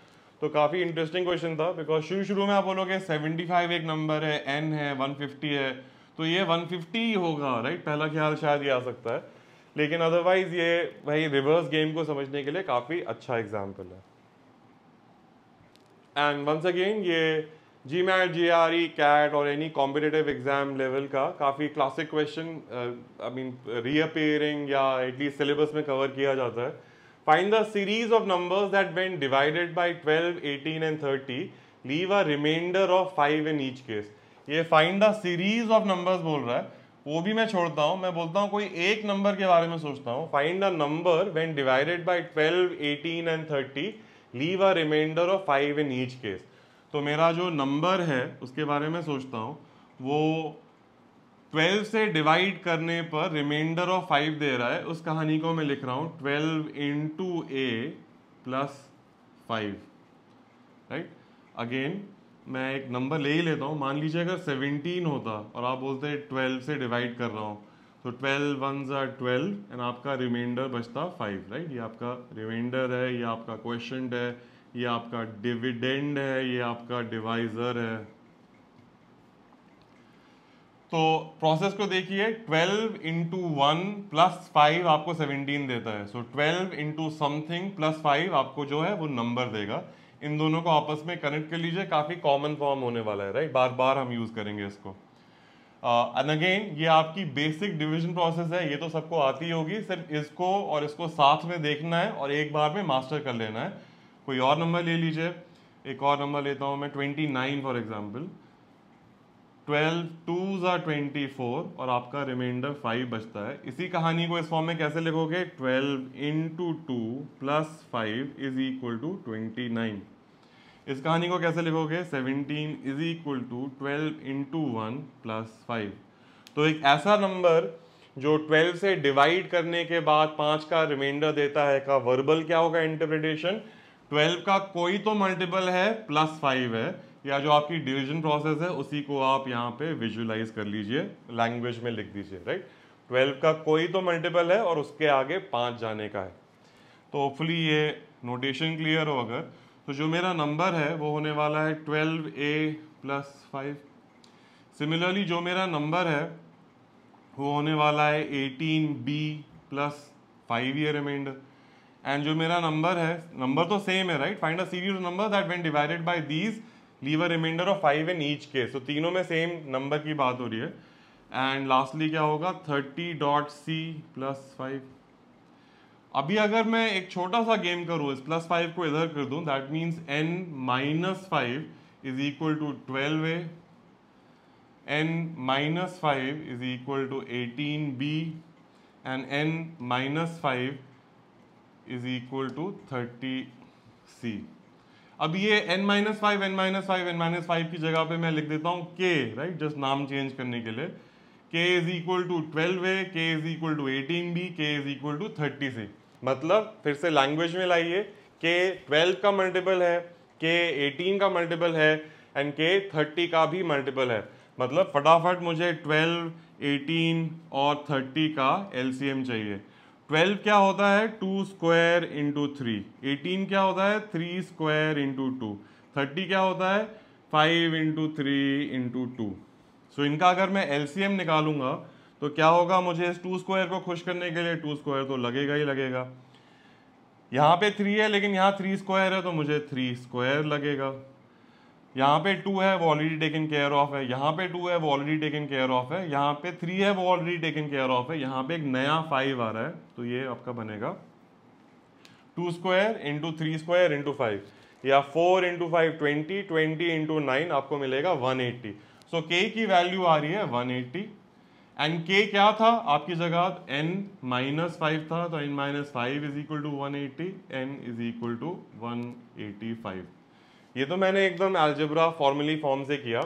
तो काफी इंटरेस्टिंग क्वेश्चन था, बिकॉज शुरू में आप बोलोगे 75 एक नंबर है, n है, 150 है, तो ये 150 ही होगा, राइट। पहला ख्याल शायद ये आ सकता है, लेकिन अदरवाइज ये भाई रिवर्स गेम को समझने के लिए काफी अच्छा एग्जाम्पल है। एंड वंस अगेन ये GMAT, GRE, CAT और एनी कॉम्पिटिटिव एग्जाम लेवल का काफी classic question, I mean reappearing या एटलीस्ट सिलेबस में कवर किया जाता है। Find the series of numbers that when divided by 12, 18 and 30 leave a remainder of 5 in each case. ये find the series of numbers बोल रहा है, वो भी मैं छोड़ता हूं, मैं बोलता हूं कोई एक नंबर के बारे में सोचता हूं। Find a number when divided by 12, 18 and 30 leave a remainder of 5 in each case. तो मेरा जो नंबर है उसके बारे में सोचता हूं, वो 12 से डिवाइड करने पर रिमाइंडर ऑफ 5 दे रहा है। उस कहानी को मैं लिख रहा हूं 12 × a + 5, राइट। अगेन मैं एक नंबर ले ही लेता हूँ, मान लीजिए अगर 17 होता और आप बोलते हैं 12 से डिवाइड कर रहा हूँ, तो 12 1s are 12 एंड आपका रिमाइंडर बचता 5, राइट। ये आपका रिमाइंडर है, ये आपका क्वेश्चन है, ये आपका डिविडेंड है, ये आपका डिवाइजर है। तो प्रोसेस को देखिए, 12 × 1 + 5 आपको 17 देता है, सो 12 × समथिंग + 5 आपको जो है वो नंबर देगा। इन दोनों को आपस में कनेक्ट कर लीजिए, काफी कॉमन फॉर्म होने वाला है, राइट। बार बार हम यूज करेंगे इसको। एंड अगेन ये आपकी बेसिक डिवीजन प्रोसेस है, ये तो सबको आती होगी, सिर्फ इसको और इसको साथ में देखना है और एक बार में मास्टर कर लेना है। कोई और नंबर ले लीजिए, एक और नंबर लेता हूं मैं 29 फॉर एग्जाम्पल। 12 2s are 24 और आपका रिमाइंडर 5 बचता है। इसी कहानी को इस फॉर्म में कैसे लिखोगे, 12 into 2 plus 5 is equal to 29। इस कहानी को कैसे लिखोगे, 17 is equal to 12 into 1 plus 5। तो एक ऐसा नंबर जो 12 से डिवाइड करने के बाद 5 का रिमाइंडर देता है, का वर्बल क्या होगा इंटरप्रिटेशन, 12 का कोई तो मल्टीपल है प्लस 5 है, या जो आपकी डिवीजन प्रोसेस है उसी को आप यहाँ पे विजुलाइज कर लीजिए, लैंग्वेज में लिख दीजिए, राइट। 12 का कोई तो मल्टीपल है और उसके आगे 5 जाने का है। तो होपफुली ये नोटेशन क्लियर हो। अगर तो जो मेरा नंबर है वो होने वाला है 12a प्लस 5। सिमिलरली जो मेरा नंबर है वो होने वाला है 18b प्लस 5 ये रिमाइंडर। एंड जो मेरा नंबर है, नंबर तो सेम है, right, find a series of number that when divided by these leave a remainder of 5 in each case. तो तीनों में सेम नंबर की बात हो रही है। एंड लास्टली क्या होगा, 30.c प्लस 5। अभी अगर मैं एक छोटा सा गेम करूँ, इस प्लस 5 को इधर कर दूं, that means n minus 5 is equal to 12a, n minus 5 is equal to 18b and n minus 5 is equal to 30c। अब ये n minus 5 n minus 5 n minus 5 की जगह पे मैं लिख देता हूँ k, राइट, जस्ट नाम चेंज करने के लिए। k is equal to 12a, k is equal to 18b, k is equal to 30c। मतलब फिर से लैंग्वेज में लाइए, k 12 का मल्टीपल है, k 18 का मल्टीपल है एंड k 30 का भी मल्टीपल है। मतलब फटाफट मुझे 12, 18 और 30 का एलसीएम चाहिए। 12 क्या होता है, 2 स्क्वायर इंटू 3। 18 क्या होता है, 3 स्क्वायर इंटू 2। 30 क्या होता है, 5 इंटू 3 इंटू 2। सो इनका अगर मैं एलसीएम निकालूंगा तो क्या होगा, मुझे इस 2 स्क्वायर को खुश करने के लिए 2 स्क्वायर तो लगेगा ही लगेगा। यहाँ पे 3 है लेकिन यहाँ 3 स्क्वायर है तो मुझे 3 स्क्वायर लगेगा। यहाँ पे 2 है वो ऑलरेडी टेकन केयर ऑफ है, यहाँ पे 2 है वो ऑलरेडी टेकन केयर ऑफ है, यहाँ पे 3 है वो ऑलरेडी टेकन केयर ऑफ है, यहाँ पे एक नया 5 आ रहा है तो ये आपका बनेगा 2 स्क्वायर इंटू 3 स्क्वायर इंटू 5, या 4 इंटू 5 20, 20 इंटू 9 आपको मिलेगा 180। सो k की वैल्यू आ रही है 180 एंड k क्या था आपकी जगह, n माइनस 5 था तो n minus 5 is equal to 180, n is equal to 185। ये तो मैंने एकदम अलजेब्रा फॉर्मली फॉर्म से किया,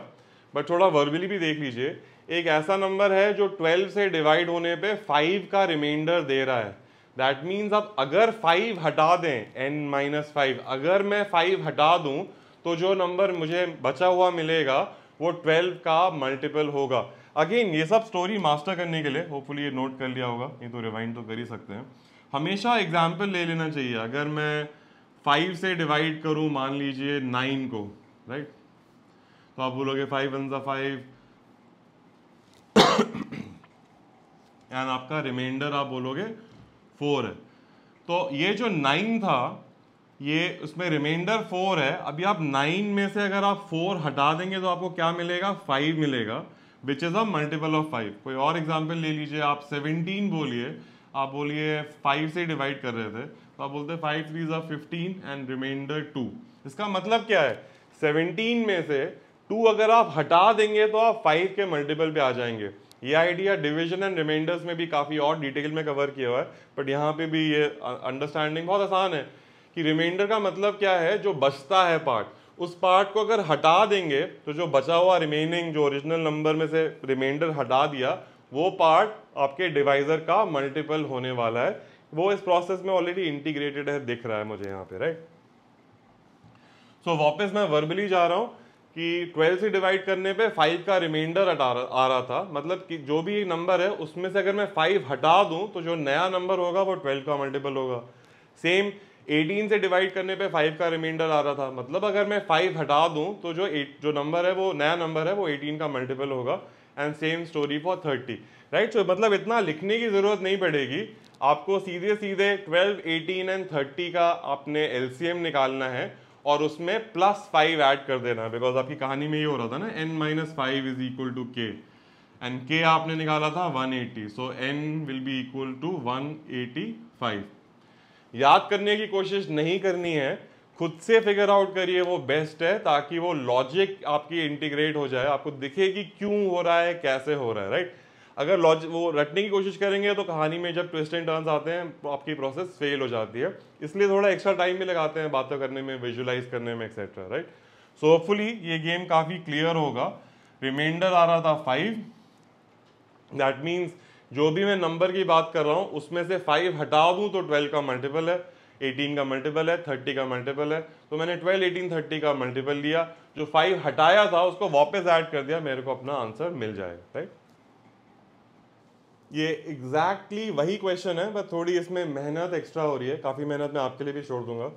बट थोड़ा वर्बली भी देख लीजिए। एक ऐसा नंबर है जो 12 से डिवाइड होने पे 5 का रिमाइंडर दे रहा है। दैट मीन्स अब अगर 5 हटा दें, n माइनस 5, अगर मैं 5 हटा दूं तो जो नंबर मुझे बचा हुआ मिलेगा वो 12 का मल्टीपल होगा। अगेन ये सब स्टोरी मास्टर करने के लिए होपफुली ये नोट कर लिया होगा, नहीं तो रिवाइंड तो कर ही सकते हैं। हमेशा एग्जाम्पल ले लेना चाहिए। अगर मैं 5 से डिवाइड करूं मान लीजिए 9 को, राइट, तो आप बोलोगे 5 1 ज़ा 5 एंड आपका रिमाइंडर आप बोलोगे 4 है। तो ये जो 9 था ये उसमें रिमाइंडर 4 है। अभी आप 9 में से अगर आप 4 हटा देंगे तो आपको क्या मिलेगा, 5 मिलेगा, which is a multiple of 5। कोई और एग्जाम्पल ले लीजिए, आप 17 बोलिए, आप बोलिए 5 से डिवाइड कर रहे थे तो आप बोलते 5 3 ज़ा 15 एंड रिमाइंडर 2। इसका मतलब क्या है, 17 में से 2 अगर आप हटा देंगे तो आप 5 के मल्टीपल पे आ जाएंगे। ये आइडिया डिवीजन एंड रिमाइंडर्स में भी काफी और डिटेल में कवर किया हुआ है, बट यहाँ पे भी ये अंडरस्टैंडिंग बहुत आसान है कि रिमाइंडर का मतलब क्या है, जो बचता है पार्ट, उस पार्ट को अगर हटा देंगे तो जो बचा हुआ रिमेनिंग, जो ओरिजिनल नंबर में से रिमाइंडर हटा दिया, वो पार्ट आपके डिवाइजर का मल्टीपल होने वाला है। वो इस प्रोसेस में ऑलरेडी इंटीग्रेटेड है, दिख रहा है मुझे यहाँ पे, राइट। सो वापस मैं वर्बली जा रहा हूँ कि 12 से डिवाइड करने पे 5 का रिमाइंडर आ रहा था, मतलब कि जो भी नंबर है उसमें से अगर मैं 5 हटा दूं तो जो नया नंबर होगा वो 12 का मल्टीपल होगा। सेम 18 से डिवाइड करने पे 5 का रिमाइंडर आ रहा था, मतलब अगर मैं 5 हटा दूं तो जो नंबर है वो नया नंबर है वो 18 का मल्टीपल होगा। And same story for 30, right. So मतलब इतना लिखने की जरूरत नहीं पड़ेगी, आपको सीधे सीधे 12, 18 एंड 30 का आपने एलसीएम निकालना है और उसमें +5 ऐड कर देना, बिकॉज आपकी कहानी में ये हो रहा था ना, n minus 5 is equal to k। And k आपने निकाला था 180, so n will be equal to 185। याद करने की कोशिश नहीं करनी है, खुद से फिगर आउट करिए, वो बेस्ट है, ताकि वो लॉजिक आपकी इंटीग्रेट हो जाए, आपको दिखे कि क्यों हो रहा है, कैसे हो रहा है, राइट। अगर लॉजिक वो रटने की कोशिश करेंगे तो कहानी में जब ट्विस्ट एंड टर्न्स आते हैं तो आपकी प्रोसेस फेल हो जाती है। इसलिए थोड़ा एक्स्ट्रा टाइम भी लगाते हैं बातें करने में, विजुलाइज करने में, एक्सेट्रा, राइट। सो होपफुली ये गेम काफी क्लियर होगा। रिमाइंडर आ रहा था 5, दैट मीन्स जो भी मैं नंबर की बात कर रहा हूं उसमें से 5 हटा दूं तो 12 का मल्टीपल है, 18 का मल्टीपल है, 30 का मल्टीपल है, तो मैंने 12, 18, 30 का मल्टीपल लिया, जो 5 हटाया था उसको वापस ऐड कर दिया, मेरे को अपना आंसर मिल जाएगा, राइट। ये एग्जैक्टली वही क्वेश्चन है, बट थोड़ी इसमें मेहनत एक्स्ट्रा हो रही है, काफी मेहनत मैं आपके लिए भी छोड़ दूंगा।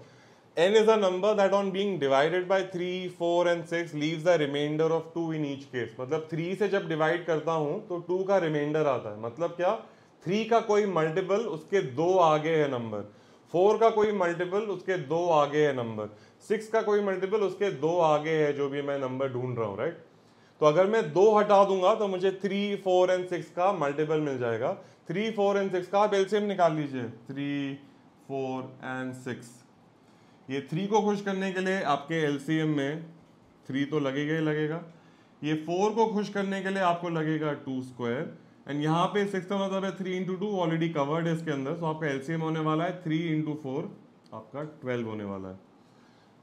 n is a number that on being divided by 3, 4 and 6 leaves the remainder of 2 in each case। मतलब 3 से जब डिवाइड करता हूं तो 2 का रिमाइंडर आता है। मतलब क्या, 3 का कोई मल्टीपल उसके 2 आगे है नंबर, 4 का कोई मल्टीपल उसके 2 आगे है नंबर, 6 का कोई मल्टीपल उसके 2 आगे है, जो भी मैं नंबर ढूंढ रहा हूं, राइट। तो अगर मैं 2 हटा दूंगा तो मुझे 3, 4 एंड 6 का मल्टीपल मिल जाएगा। 3, 4 एंड 6 का आप एलसीएम निकाल लीजिए, 3, 4 एंड 6। ये 3 को खुश करने के लिए आपके एलसीएम में 3 तो लगेगा ही लगेगा, ये 4 को खुश करने के लिए आपको लगेगा 2 स्क्वायर, एंड यहाँ पे 6 का मतलब है 3 इंटू 2, ऑलरेडी कवर्ड है इसके अंदर, तो आपका एलसीएम होने वाला है 3 इंटू 4, आपका 12 होने वाला है।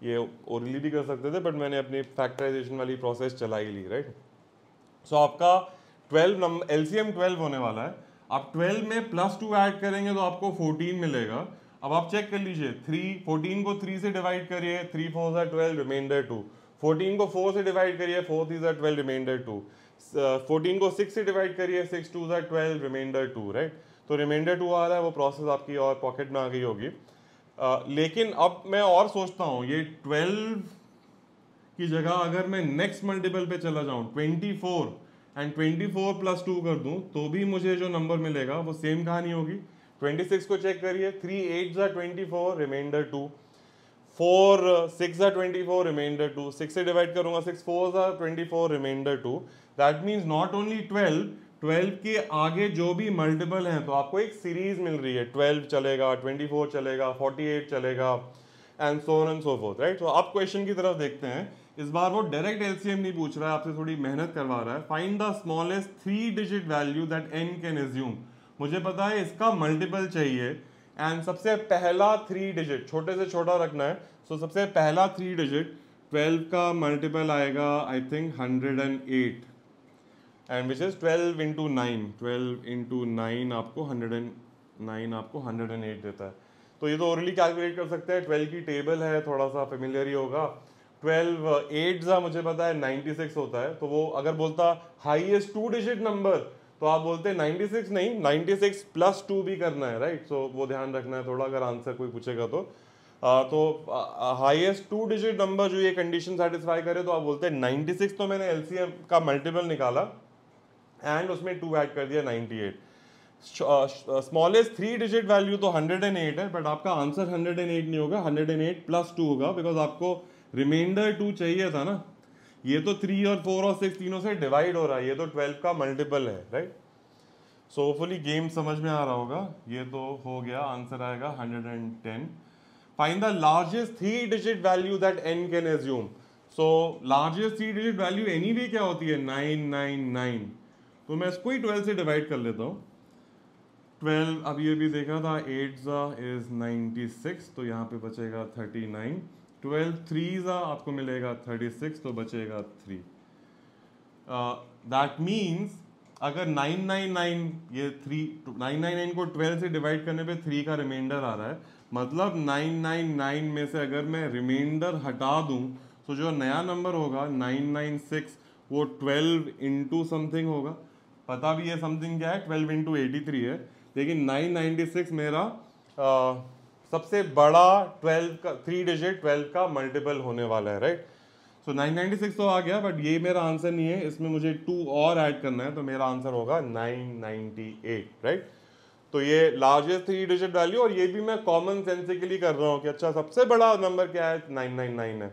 ये ओरली भी कर सकते थे, बट मैंने अपनी फैक्टराइजेशन वाली प्रोसेस चला ही ली, राइट। सो आपका 12 नंबर एलसीएम 12 होने वाला है। आप 12 में +2 ऐड करेंगे तो आपको 14 मिलेगा। अब आप चेक कर लीजिए, 14 को 3 से डिवाइड करिए, 3 4 12, रिमाइंडर 2। 14 को 4 से डिवाइड करिए, 4 3 12, रिमाइंडर 2। 14 को 6 से डिवाइड करिए, 6 2 12, रिमाइंडर 2, राइट। तो रिमाइंडर 2 आ रहा है, वो प्रोसेस आपकी और पॉकेट में आ गई होगी। लेकिन अब मैं और सोचता हूँ, ये 12 की जगह अगर मैं नेक्स्ट मल्टीपल पे चला जाऊँ 24 एंड 24 +2 कर दूं, तो भी मुझे जो नंबर मिलेगा वो सेम कहानी होगी। 26 को चेक करिए, 3 8 24, रिमाइंडर 2, 4 6 24, रिमाइंडर 2, 6 से डिवाइड करूंगा, 6 4 24, remainder 2। That means not only 12 के आगे जो भी मल्टीपल हैं, तो आपको एक सीरीज मिल रही है, 12 चलेगा, 24 चलेगा, 48 चलेगा, and so on and so fourth, right. तो अब क्वेश्चन की तरफ देखते हैं। इस बार वो डायरेक्ट एलसीएम नहीं पूछ रहा है, आपसे थोड़ी मेहनत करवा रहा है। Find the smallest 3 digit value that n can assume. मुझे पता है इसका मल्टीपल चाहिए, एंड सबसे पहला 3 डिजिट छोटे से छोटा रखना है। सो सबसे पहला 3 डिजिट 12 का मल्टीपल आएगा, I think 108, and which is 12 into 9, 12 into 9 आपको 109, आपको 108 देता है। तो ये तो ओरली कैलकुलेट कर सकते हैं, 12 की टेबल है, थोड़ा सा फेमिलियर ही होगा। 12 8 मुझे पता है 96 होता है, तो वो अगर बोलता हाईएस्ट 2 डिजिट नंबर तो आप बोलते 96 नहीं, 96 +2 भी करना है, राइट। सो वो ध्यान रखना है थोड़ा, अगर आंसर कोई पूछेगा तो। हाईएस्ट 2 डिजिट नंबर जो ये कंडीशन सेटिस्फाई करे तो आप बोलते हैं 96, तो मैंने एलसीएम का मल्टीपल निकाला एंड उसमें 2 ऐड कर दिया, 98। स्मॉलेस्ट 3 डिजिट वैल्यू तो 108 है, बट आपका आंसर 108 नहीं होगा, 108 +2 होगा, बिकॉज आपको रिमाइंडर 2 चाहिए था ना। ये तो 3 और 4 और 6 तीनों से डिवाइड हो रहा है, ये तो 12 का मल्टीपल है, राइट। सो होपफुली गेम समझ में आ रहा होगा। ये तो हो गया, आंसर आएगा 110। Find the largest 3 digit value that n can assume. So largest 3 digit value anyway क्या होती है, 999। तो मैं इसको ही 12 से डिवाइड कर लेता हूँ। 12 अब ये भी देखा था, 8 इज 96, तो यहाँ पे बचेगा 39। 12 3 आपको मिलेगा 36, तो बचेगा 3। दैट मीन्स अगर 999 ये 999 को 12 से डिवाइड करने पे 3 का रिमाइंडर आ रहा है, मतलब 999 में से अगर मैं रिमाइंडर हटा दूं तो जो नया नंबर होगा 996, वो 12 इंटू समथिंग होगा। पता भी है समथिंग क्या है, 12 इंटू 83 है, लेकिन 996 मेरा सबसे बड़ा 12 का 3 डिजिट 12 का मल्टीपल होने वाला है, राइट। सो 996 तो आ गया, बट ये मेरा आंसर नहीं है, इसमें मुझे 2 और ऐड करना है, तो मेरा आंसर होगा 998, राइट। तो ये लार्जेस्ट 3 डिजिट वैल्यू, और ये भी मैं कॉमन सेंसिकली कर रहा हूँ कि अच्छा सबसे बड़ा नंबर क्या है, 999 है।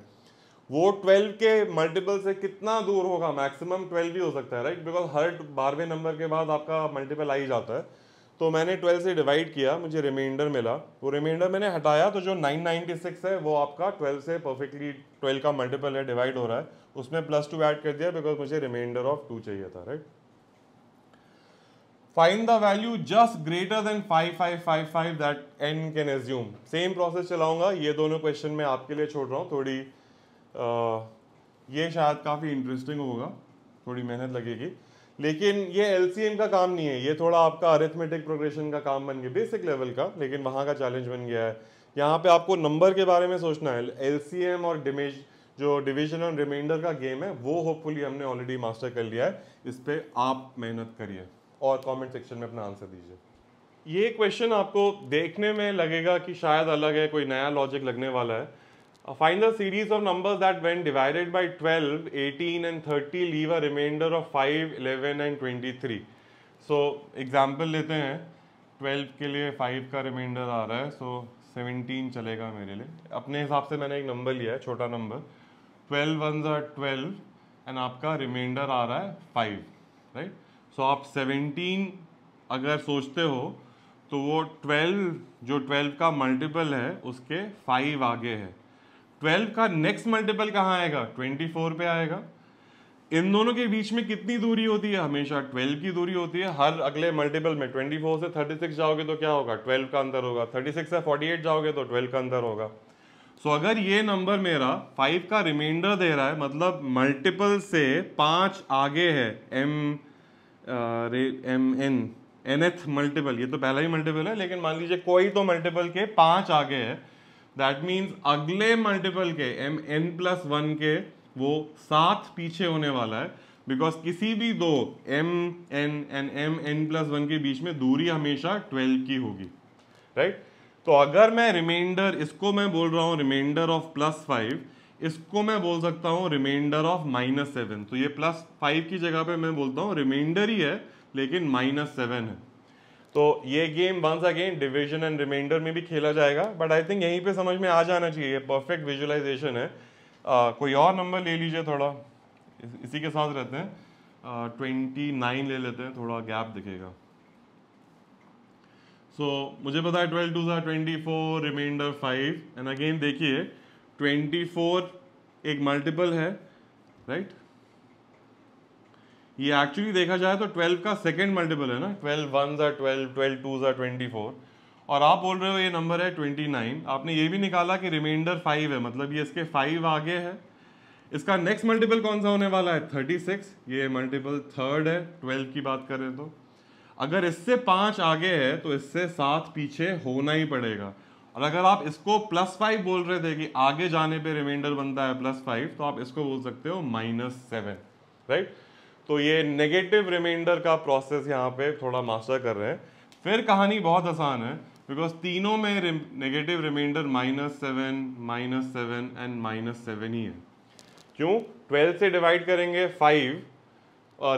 वो 12 के मल्टीपल से कितना दूर होगा, मैक्सिमम 12 ही हो सकता है, राइट, बिकॉज हर 12वें नंबर के बाद आपका मल्टीपल आ ही जाता है। तो मैंने 12 से डिवाइड किया, मुझे रिमाइंडर मिला, वो रिमाइंडर मैंने हटाया, तो जो 996 है वो आपका 12 से परफेक्टली 12 का मल्टीपल है, डिवाइड हो रहा है, उसमें +2 ऐड कर दिया बिकॉज मुझे रिमाइंडर ऑफ 2 चाहिए था, right. Find the value just greater than 5555 that n can assume. Same process चलाऊंगा, ये दोनों क्वेश्चन मैं आपके लिए छोड़ रहा हूँ, थोड़ी ये शायद काफ़ी इंटरेस्टिंग होगा, थोड़ी मेहनत लगेगी, लेकिन ये एलसीएम का काम नहीं है, ये थोड़ा आपका अरिथमेटिक प्रोग्रेशन का काम बन गया, बेसिक लेवल का, लेकिन वहाँ का चैलेंज बन गया है। यहाँ पे आपको नंबर के बारे में सोचना है, एलसीएम और जो डिवीजन और रिमाइंडर का गेम है वो होपफुली हमने ऑलरेडी मास्टर कर लिया है। इस पर आप मेहनत करिए और कमेंट सेक्शन में अपना आंसर दीजिए। ये क्वेश्चन आपको देखने में लगेगा कि शायद अलग है, कोई नया लॉजिक लगने वाला है। Find the series of numbers that when divided by 12, 18 and 30 leave a remainder of 5, 11 and 23. So example लेते हैं, 12 के लिए 5 का रिमाइंडर आ रहा है, सो 17 चलेगा मेरे लिए, अपने हिसाब से मैंने एक नंबर लिया है, छोटा नंबर, 12 1s are 12 एंड आपका रिमाइंडर आ रहा है 5, राइट। सो आप 17 अगर सोचते हो तो वो 12 जो 12 का मल्टीपल है उसके 5 आगे है। 12 का नेक्स्ट मल्टीपल कहाँ आएगा, 24 पे आएगा। इन दोनों के बीच में कितनी दूरी होती है, हमेशा 12 की दूरी होती है। हर अगले मल्टीपल में 24 से 36 जाओगे तो क्या होगा, 12 का अंतर होगा। 36 से 48 जाओगे तो 12 का अंतर होगा। सो अगर ये नंबर मेरा 5 का रिमाइंडर दे रहा है, मतलब मल्टीपल से 5 आगे है, nth मल्टीपल, ये तो पहला ही मल्टीपल है, लेकिन मान लीजिए कोई तो मल्टीपल के 5 आगे है, दैट मीन्स अगले मल्टीपल के n+1 के वो 7 पीछे होने वाला है, बिकॉज किसी भी दो mn एंड mn+1 के बीच में दूरी हमेशा 12 की होगी, राइट। तो अगर मैं रिमाइंडर, इसको मैं बोल रहा हूँ रिमाइंडर ऑफ +5, इसको मैं बोल सकता हूँ रिमाइंडर ऑफ -7, तो ये +5 की जगह पे मैं बोलता हूँ रिमाइंडर ही है लेकिन -7 है। तो ये game once again division and remainder में भी खेला जाएगा, बट आई थिंक यहीं पे समझ में आ जाना चाहिए, परफेक्ट विजुअलाइजेशन है। कोई और नंबर ले लीजिए, थोड़ा इसी के साथ रहते हैं, 29 ले लेते हैं, थोड़ा गैप दिखेगा। सो मुझे पता है 12 2s are 24, reminder 5, and again देखिए 24 एक मल्टीपल है, राइट। ये एक्चुअली देखा जाए तो 12 का सेकेंड मल्टीपल है ना, 12 1s are 12, 12 2s are 24, और आप बोल रहे हो ये नंबर है 29। आपने ये भी निकाला कि रिमाइंडर 5 है, मतलब ये इसके 5 आगे है। इसका नेक्स्ट मल्टीपल कौन सा होने वाला है, 36, ये मल्टीपल थर्ड है 12 की बात करें तो। अगर इससे 5 आगे है तो इससे 7 पीछे होना ही पड़ेगा। और अगर आप इसको +5 बोल रहे थे कि आगे जाने पे रिमाइंडर बनता है +5, तो आप इसको बोल सकते हो -7, राइट। तो ये नेगेटिव रिमाइंडर का प्रोसेस यहाँ पे थोड़ा मास्टर कर रहे हैं। फिर कहानी बहुत आसान है, बिकॉज तीनों में नेगेटिव रिमाइंडर -7 एंड -7 ही है। क्यों, 12 से डिवाइड करेंगे 5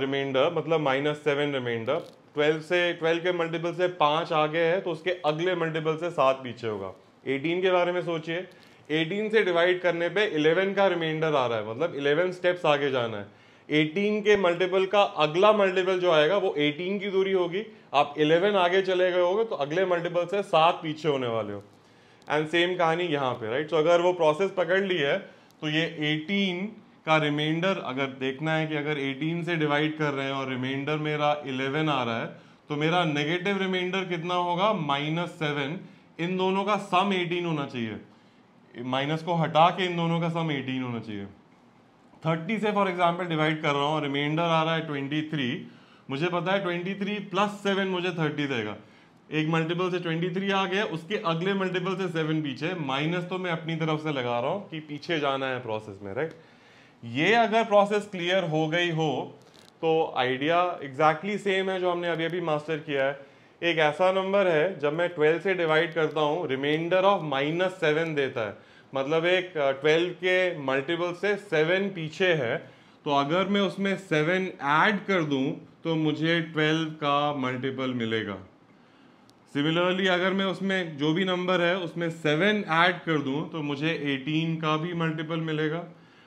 रिमाइंडर, मतलब -7 रिमाइंडर। 12 के मल्टीपल से 5 आगे है तो उसके अगले मल्टीपल से 7 पीछे होगा। 18 के बारे में सोचिए, 18 से डिवाइड करने पे 11 का रिमाइंडर आ रहा है, मतलब 11 स्टेप्स आगे जाना है। 18 के मल्टीपल का अगला मल्टीपल जो आएगा वो 18 की दूरी होगी, आप 11 आगे चले गए होगे तो अगले मल्टीपल से 7 पीछे होने वाले हो। एंड सेम कहानी यहाँ पे, राइट। तो अगर वो प्रोसेस पकड़ ली है तो ये 18 का रिमाइंडर अगर देखना है कि अगर 18 से डिवाइड कर रहे हैं और रिमाइंडर मेरा 11 आ रहा है, तो मेरा नेगेटिव रिमाइंडर कितना होगा, -7। इन दोनों का सम 18 होना चाहिए, माइनस को हटा के इन दोनों का सम 18 होना चाहिए। 30 से फॉर एग्जाम्पल डिवाइड कर रहा हूँ, रिमाइंडर आ रहा है 23, मुझे पता है 23 + 7 मुझे 30 देगा। एक मल्टीपल से 23 आ गया, उसके अगले मल्टीपल से 7 पीछे, माइनस तो मैं अपनी तरफ से लगा रहा हूँ कि पीछे जाना है प्रोसेस में, राइट। ये अगर प्रोसेस क्लियर हो गई हो तो आइडिया एग्जैक्टली सेम है जो हमने अभी अभी मास्टर किया है। एक ऐसा नंबर है जब मैं 12 से डिवाइड करता हूँ, रिमाइंडर ऑफ -7 देता है, मतलब एक 12 के मल्टीपल से 7 पीछे है, तो अगर मैं उसमें 7 ऐड कर दूं तो मुझे 12 का मल्टीपल मिलेगा। सिमिलरली अगर मैं उसमें जो भी नंबर है उसमें 7 ऐड कर दूं तो मुझे 18 का भी मल्टीपल मिलेगा।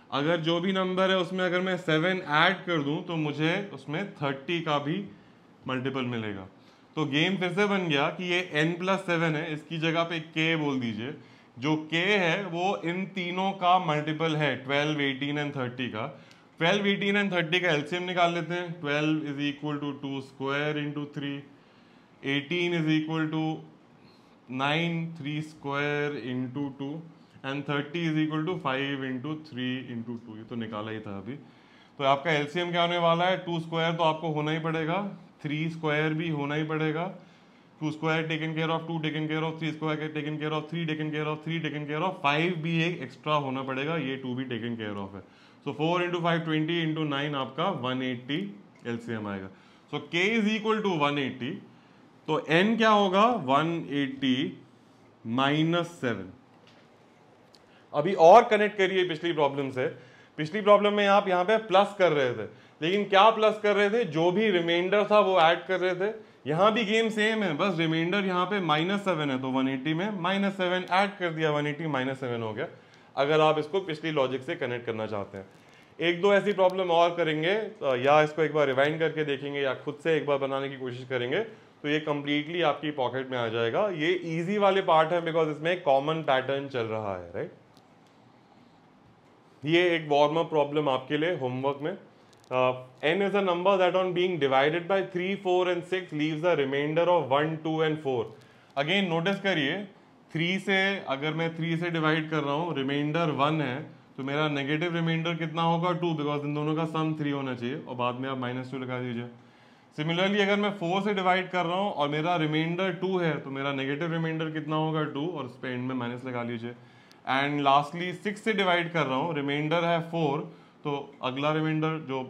अगर जो भी नंबर है उसमें अगर मैं 7 ऐड कर दूं तो मुझे उसमें 30 का भी मल्टीपल मिलेगा। तो गेम फिर से बन गया कि ये n+7 है, इसकी जगह पे k बोल दीजिए। जो k है वो इन तीनों का मल्टीपल है, 12, 18 एंड 30 का। 12, 18 एंड 30 का एलसीएम निकाल लेते हैं। 12 is equal to 2 square into 3, 18 is equal to 9 3 square into 2 and 30 is equal to 5 into 3 into 2। ये तो निकाला ही था अभी। तो आपका एलसीएम क्या होने वाला है, 2 स्क्वायर तो आपको होना ही पड़ेगा, 3 स्क्वायर भी होना ही पड़ेगा, 2 square taken care of 2 taken care of 3 square taken care of 3 taken care of 3 taken care of 5 भी एक एक्स्ट्रा होना पड़ेगा, ये 2 भी टेकन केयर ऑफ है। सो 4 इंटू 5 20 इंटू 9 आपका 180 एलसीएम आएगा। सो k इज इक्वल टू 180, तो n क्या होगा 180 -7। अभी और कनेक्ट करिए पिछली प्रॉब्लम से। पिछली प्रॉब्लम में आप यहाँ पे प्लस कर रहे थे, लेकिन क्या प्लस कर रहे थे, जो भी रिमाइंडर था वो ऐड कर रहे थे। यहाँ भी गेम सेम है, बस रिमाइंडर यहाँ पे -7 है तो 180 में -7 ऐड कर दिया, 180 -7 हो गया। अगर आप इसको पिछली लॉजिक से कनेक्ट करना चाहते हैं। एक दो ऐसी प्रॉब्लम और करेंगे, या इसको एक बार रिवाइंड करके देखेंगे या खुद से एक बार बनाने की कोशिश करेंगे, तो ये कंप्लीटली आपकी पॉकेट में आ जाएगा। ये इजी वाले पार्ट है बिकॉज इसमें एक कॉमन पैटर्न चल रहा है, राइट। ये एक वार्म अप प्रॉब्लम आपके लिए होमवर्क में। n is a number that on being divided by 3, 4 and 6 leaves a remainder of 1, 2 and 4। Again notice करिए, 3 से अगर मैं 3 से डिवाइड कर रहा हूँ, रिमाइंडर 1 है, तो मेरा नेगेटिव रिमाइंडर कितना होगा 2, बिकॉज इन दोनों का सम 3 होना चाहिए और बाद में आप -2 लगा दीजिए। सिमिलरली अगर मैं 4 से डिवाइड कर रहा हूँ और मेरा रिमाइंडर 2 है, तो मेरा नेगेटिव रिमाइंडर कितना होगा 2, और उस पर एंड में माइनस लगा लीजिए। एंड लास्टली 6 से डिवाइड कर रहा हूँ, रिमाइंडर है 4, तो अगला रिमाइंडर जो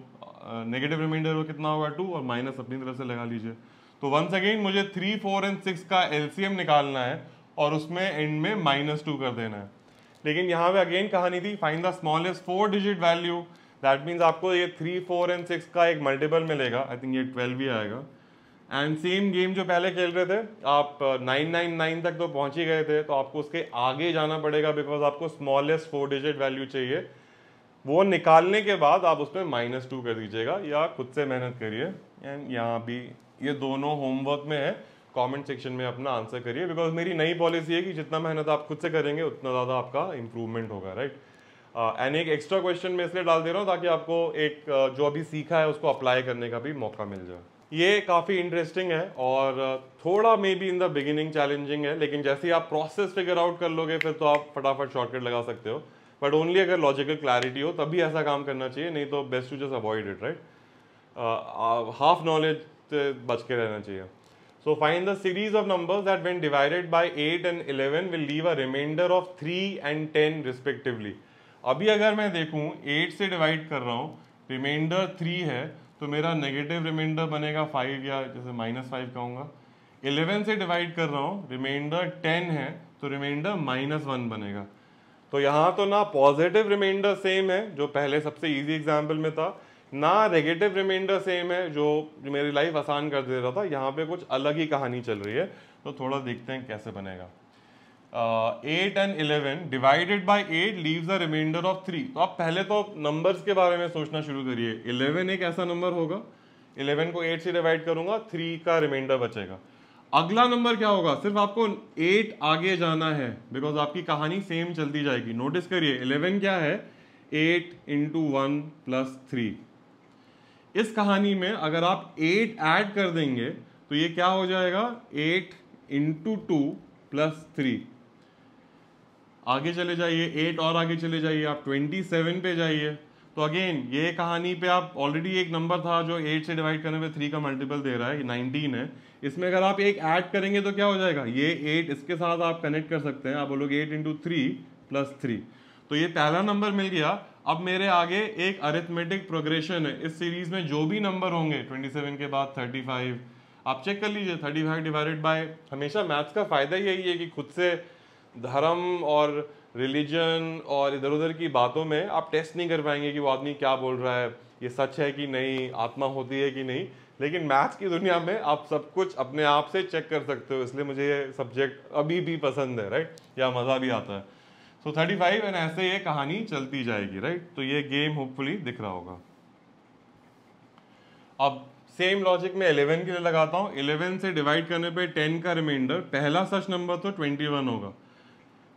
नेगेटिव रिमाइंडर वो कितना होगा 2, और माइनस अपनी तरफ से लगा लीजिए। तो वंस अगेन मुझे 3, 4 एंड 6 का एलसीएम निकालना है और उसमें एंड में -2 कर देना है। लेकिन यहाँ पे अगेन कहानी थी find the smallest 4 digit value. That means आपको ये 3, 4 एंड 6 का एक मल्टीपल मिलेगा, आई थिंक ये 12 भी आएगा। एंड सेम गेम जो पहले खेल रहे थे, आप 999 तक तो पहुंच ही गए थे, तो आपको उसके आगे जाना पड़ेगा बिकॉज आपको स्मॉलेस्ट 4 डिजिट वैल्यू चाहिए। वो निकालने के बाद आप उसमें -2 कर दीजिएगा या खुद से मेहनत करिए। एंड यहाँ भी ये दोनों होमवर्क में है, कमेंट सेक्शन में अपना आंसर करिए, बिकॉज मेरी नई पॉलिसी है कि जितना मेहनत आप खुद से करेंगे उतना ज़्यादा आपका इंप्रूवमेंट होगा, राइट। एंड एक एक्स्ट्रा क्वेश्चन मैं इसलिए डाल दे रहा हूँ ताकि आपको एक जो अभी सीखा है उसको अप्लाई करने का भी मौका मिल जाए। ये काफ़ी इंटरेस्टिंग है और थोड़ा may be in the beginning challenging है, लेकिन जैसे ही आप प्रोसेस फिगर आउट कर लोगे फिर तो आप फटाफट शॉर्टकट लगा सकते हो, बट ओनली अगर लॉजिकल क्लैरिटी हो तभी ऐसा काम करना चाहिए, नहीं तो best to just avoid it, right. Half knowledge से बच के रहना चाहिए। So find the series of numbers that when divided by 8 and 11 will leave a remainder of 3 and 10 respectively. अभी अगर मैं देखूं 8 से डिवाइड कर रहा हूं, रिमाइंडर 3 है, तो मेरा नेगेटिव रिमाइंडर बनेगा 5 या जैसे -5 कहूँगा। 11 से डिवाइड कर रहा हूँ, रिमाइंडर 10 है, तो रिमाइंडर -1 बनेगा। तो यहाँ तो ना पॉजिटिव रिमाइंडर सेम है जो पहले सबसे इजी एग्जाम्पल में था, ना नेगेटिव रिमाइंडर सेम है जो मेरी लाइफ आसान कर दे रहा था। यहाँ पे कुछ अलग ही कहानी चल रही है, तो थोड़ा देखते हैं कैसे बनेगा। 8 and 11 divided by 8 leaves a remainder of 3। तो आप पहले तो नंबर्स के बारे में सोचना शुरू करिए। 11 एक ऐसा नंबर होगा, 11 को 8 से डिवाइड करूंगा, 3 का रिमाइंडर बचेगा। अगला नंबर क्या होगा, सिर्फ आपको 8 आगे जाना है बिकॉज आपकी कहानी सेम चलती जाएगी। नोटिस करिए 11 क्या है, 8 into 1 + 3। इस कहानी में अगर आप 8 ऐड कर देंगे तो ये क्या हो जाएगा, 8 into 2 + 3। आगे चले जाइए, 8 और आगे चले जाइए, आप 27 पे जाइए। तो अगेन ये कहानी पे आप ऑलरेडी एक नंबर था जो 8 से डिवाइड करने पे 3 का मल्टीपल दे रहा है, 19 है। इसमें अगर आप एक ऐड करेंगे तो क्या हो जाएगा, ये 8 इसके साथ आप कनेक्ट कर सकते हैं, आप बोलोगे 8 into 3 + 3। तो ये पहला नंबर मिल गया। अब मेरे आगे एक अरिथमेटिक प्रोग्रेशन है, इस सीरीज में जो भी नंबर होंगे 27 के बाद 35, आप चेक कर लीजिए 35 डिवाइडेड बाय, हमेशा मैथ्स का फायदा यही है कि खुद से धर्म और रिलीजन और इधर उधर की बातों में आप टेस्ट नहीं कर पाएंगे कि वो आदमी क्या बोल रहा है, ये सच है कि नहीं, आत्मा होती है कि नहीं। लेकिन मैथ्स की दुनिया में आप सब कुछ अपने आप से चेक कर सकते हो, इसलिए मुझे ये सब्जेक्ट अभी भी पसंद है, राइट, या मज़ा भी आता है। सो 35 एंड ऐसे ये कहानी चलती जाएगी, राइट। तो ये गेम होपफुली दिख रहा होगा। अब सेम लॉजिक में 11 के लिए लगाता हूँ। 11 से डिवाइड करने पे 10 का रिमाइंडर, पहला सच नंबर तो 21 होगा।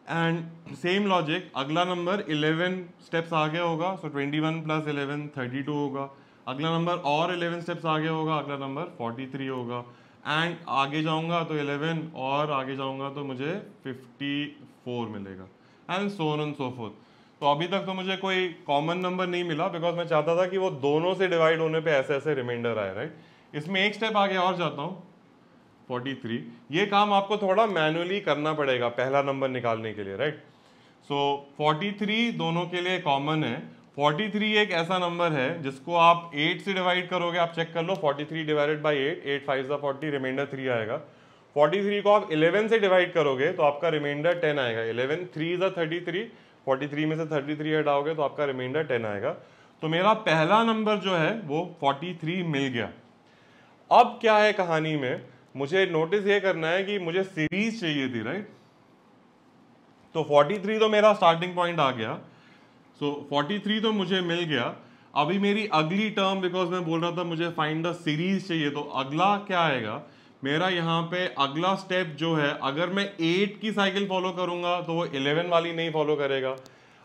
एंड सेम लॉजिक, अगला नंबर 11 स्टेप्स आगे होगा, सो 21 प्लस 11 32 होगा। अगला नंबर और 11 स्टेप्स आगे होगा, अगला नंबर 43 होगा। एंड आगे जाऊंगा तो 11 और आगे जाऊंगा तो मुझे 54 मिलेगा, and so on and so fourth. तो अभी तक तो मुझे कोई कॉमन नंबर नहीं मिला, बिकॉज मैं चाहता था कि वो दोनों से डिवाइड होने पे ऐसे ऐसे रिमाइंडर आए, राइट। इसमें एक स्टेप आगे और जाता हूँ, 43। ये काम आपको थोड़ा मैनुअली करना पड़ेगा पहला नंबर निकालने के लिए, राइट। सो 43 दोनों के लिए कॉमन है। 43 एक ऐसा नंबर है जिसको आप 8 से डिवाइड करोगे, आप चेक कर लो, 43 डिवाइडेड बाई 8, 8 5 ज़ा 40, रिमाइंडर 3 आएगा। 43 को आप 11 से डिवाइड करोगे तो आपका रिमाइंडर 10 आएगा। 11 3 ज़ा 33, 43 में से 33 हटाओगे तो आपका रिमाइंडर 10 आएगा। तो मेरा पहला नंबर जो है वो 43 मिल गया। अब क्या है कहानी में, मुझे नोटिस ये करना है कि मुझे सीरीज चाहिए थी, राइट। तो 43 तो मेरा स्टार्टिंग पॉइंट आ गया, सो 43 तो मुझे मिल गया। अभी मेरी अगली टर्म, बिकॉज मैं बोल रहा था मुझे फाइंड द सीरीज चाहिए, तो अगला क्या आएगा मेरा यहाँ पे, अगला स्टेप जो है, अगर मैं 8 की साइकिल फॉलो करूंगा तो वो 11 वाली नहीं फॉलो करेगा।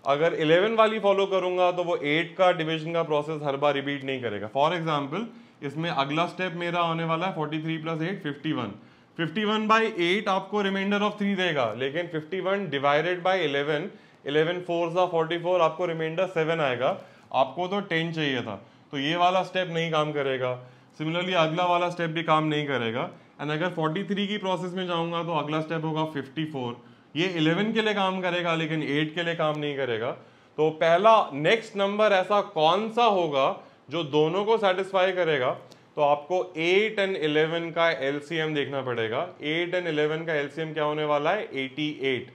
अगर 11 वाली फॉलो करूंगा तो वो 8 का डिवीजन का प्रोसेस हर बार रिपीट नहीं करेगा। फॉर एग्जाम्पल इसमें अगला स्टेप मेरा आने वाला है 43 प्लस 8 51। 51 बाई 8 आपको रिमाइंडर ऑफ 3 देगा, लेकिन 51 डिवाइडेड बाई 11, 11 4 ज़ा 44, आपको रिमाइंडर 7 आएगा। आपको तो 10 चाहिए था, तो ये वाला स्टेप नहीं काम करेगा। सिमिलरली अगला वाला स्टेप भी काम नहीं करेगा। एंड अगर 43 की प्रोसेस में जाऊंगा तो अगला स्टेप होगा 54। ये 11 के लिए काम करेगा लेकिन 8 के लिए काम नहीं करेगा। तो पहला नेक्स्ट नंबर ऐसा कौन सा होगा जो दोनों को सेटिस्फाई करेगा, तो आपको 8 एंड 11 का एलसीएम देखना पड़ेगा। 8 एंड 11 का एलसीएम क्या होने वाला है, 88।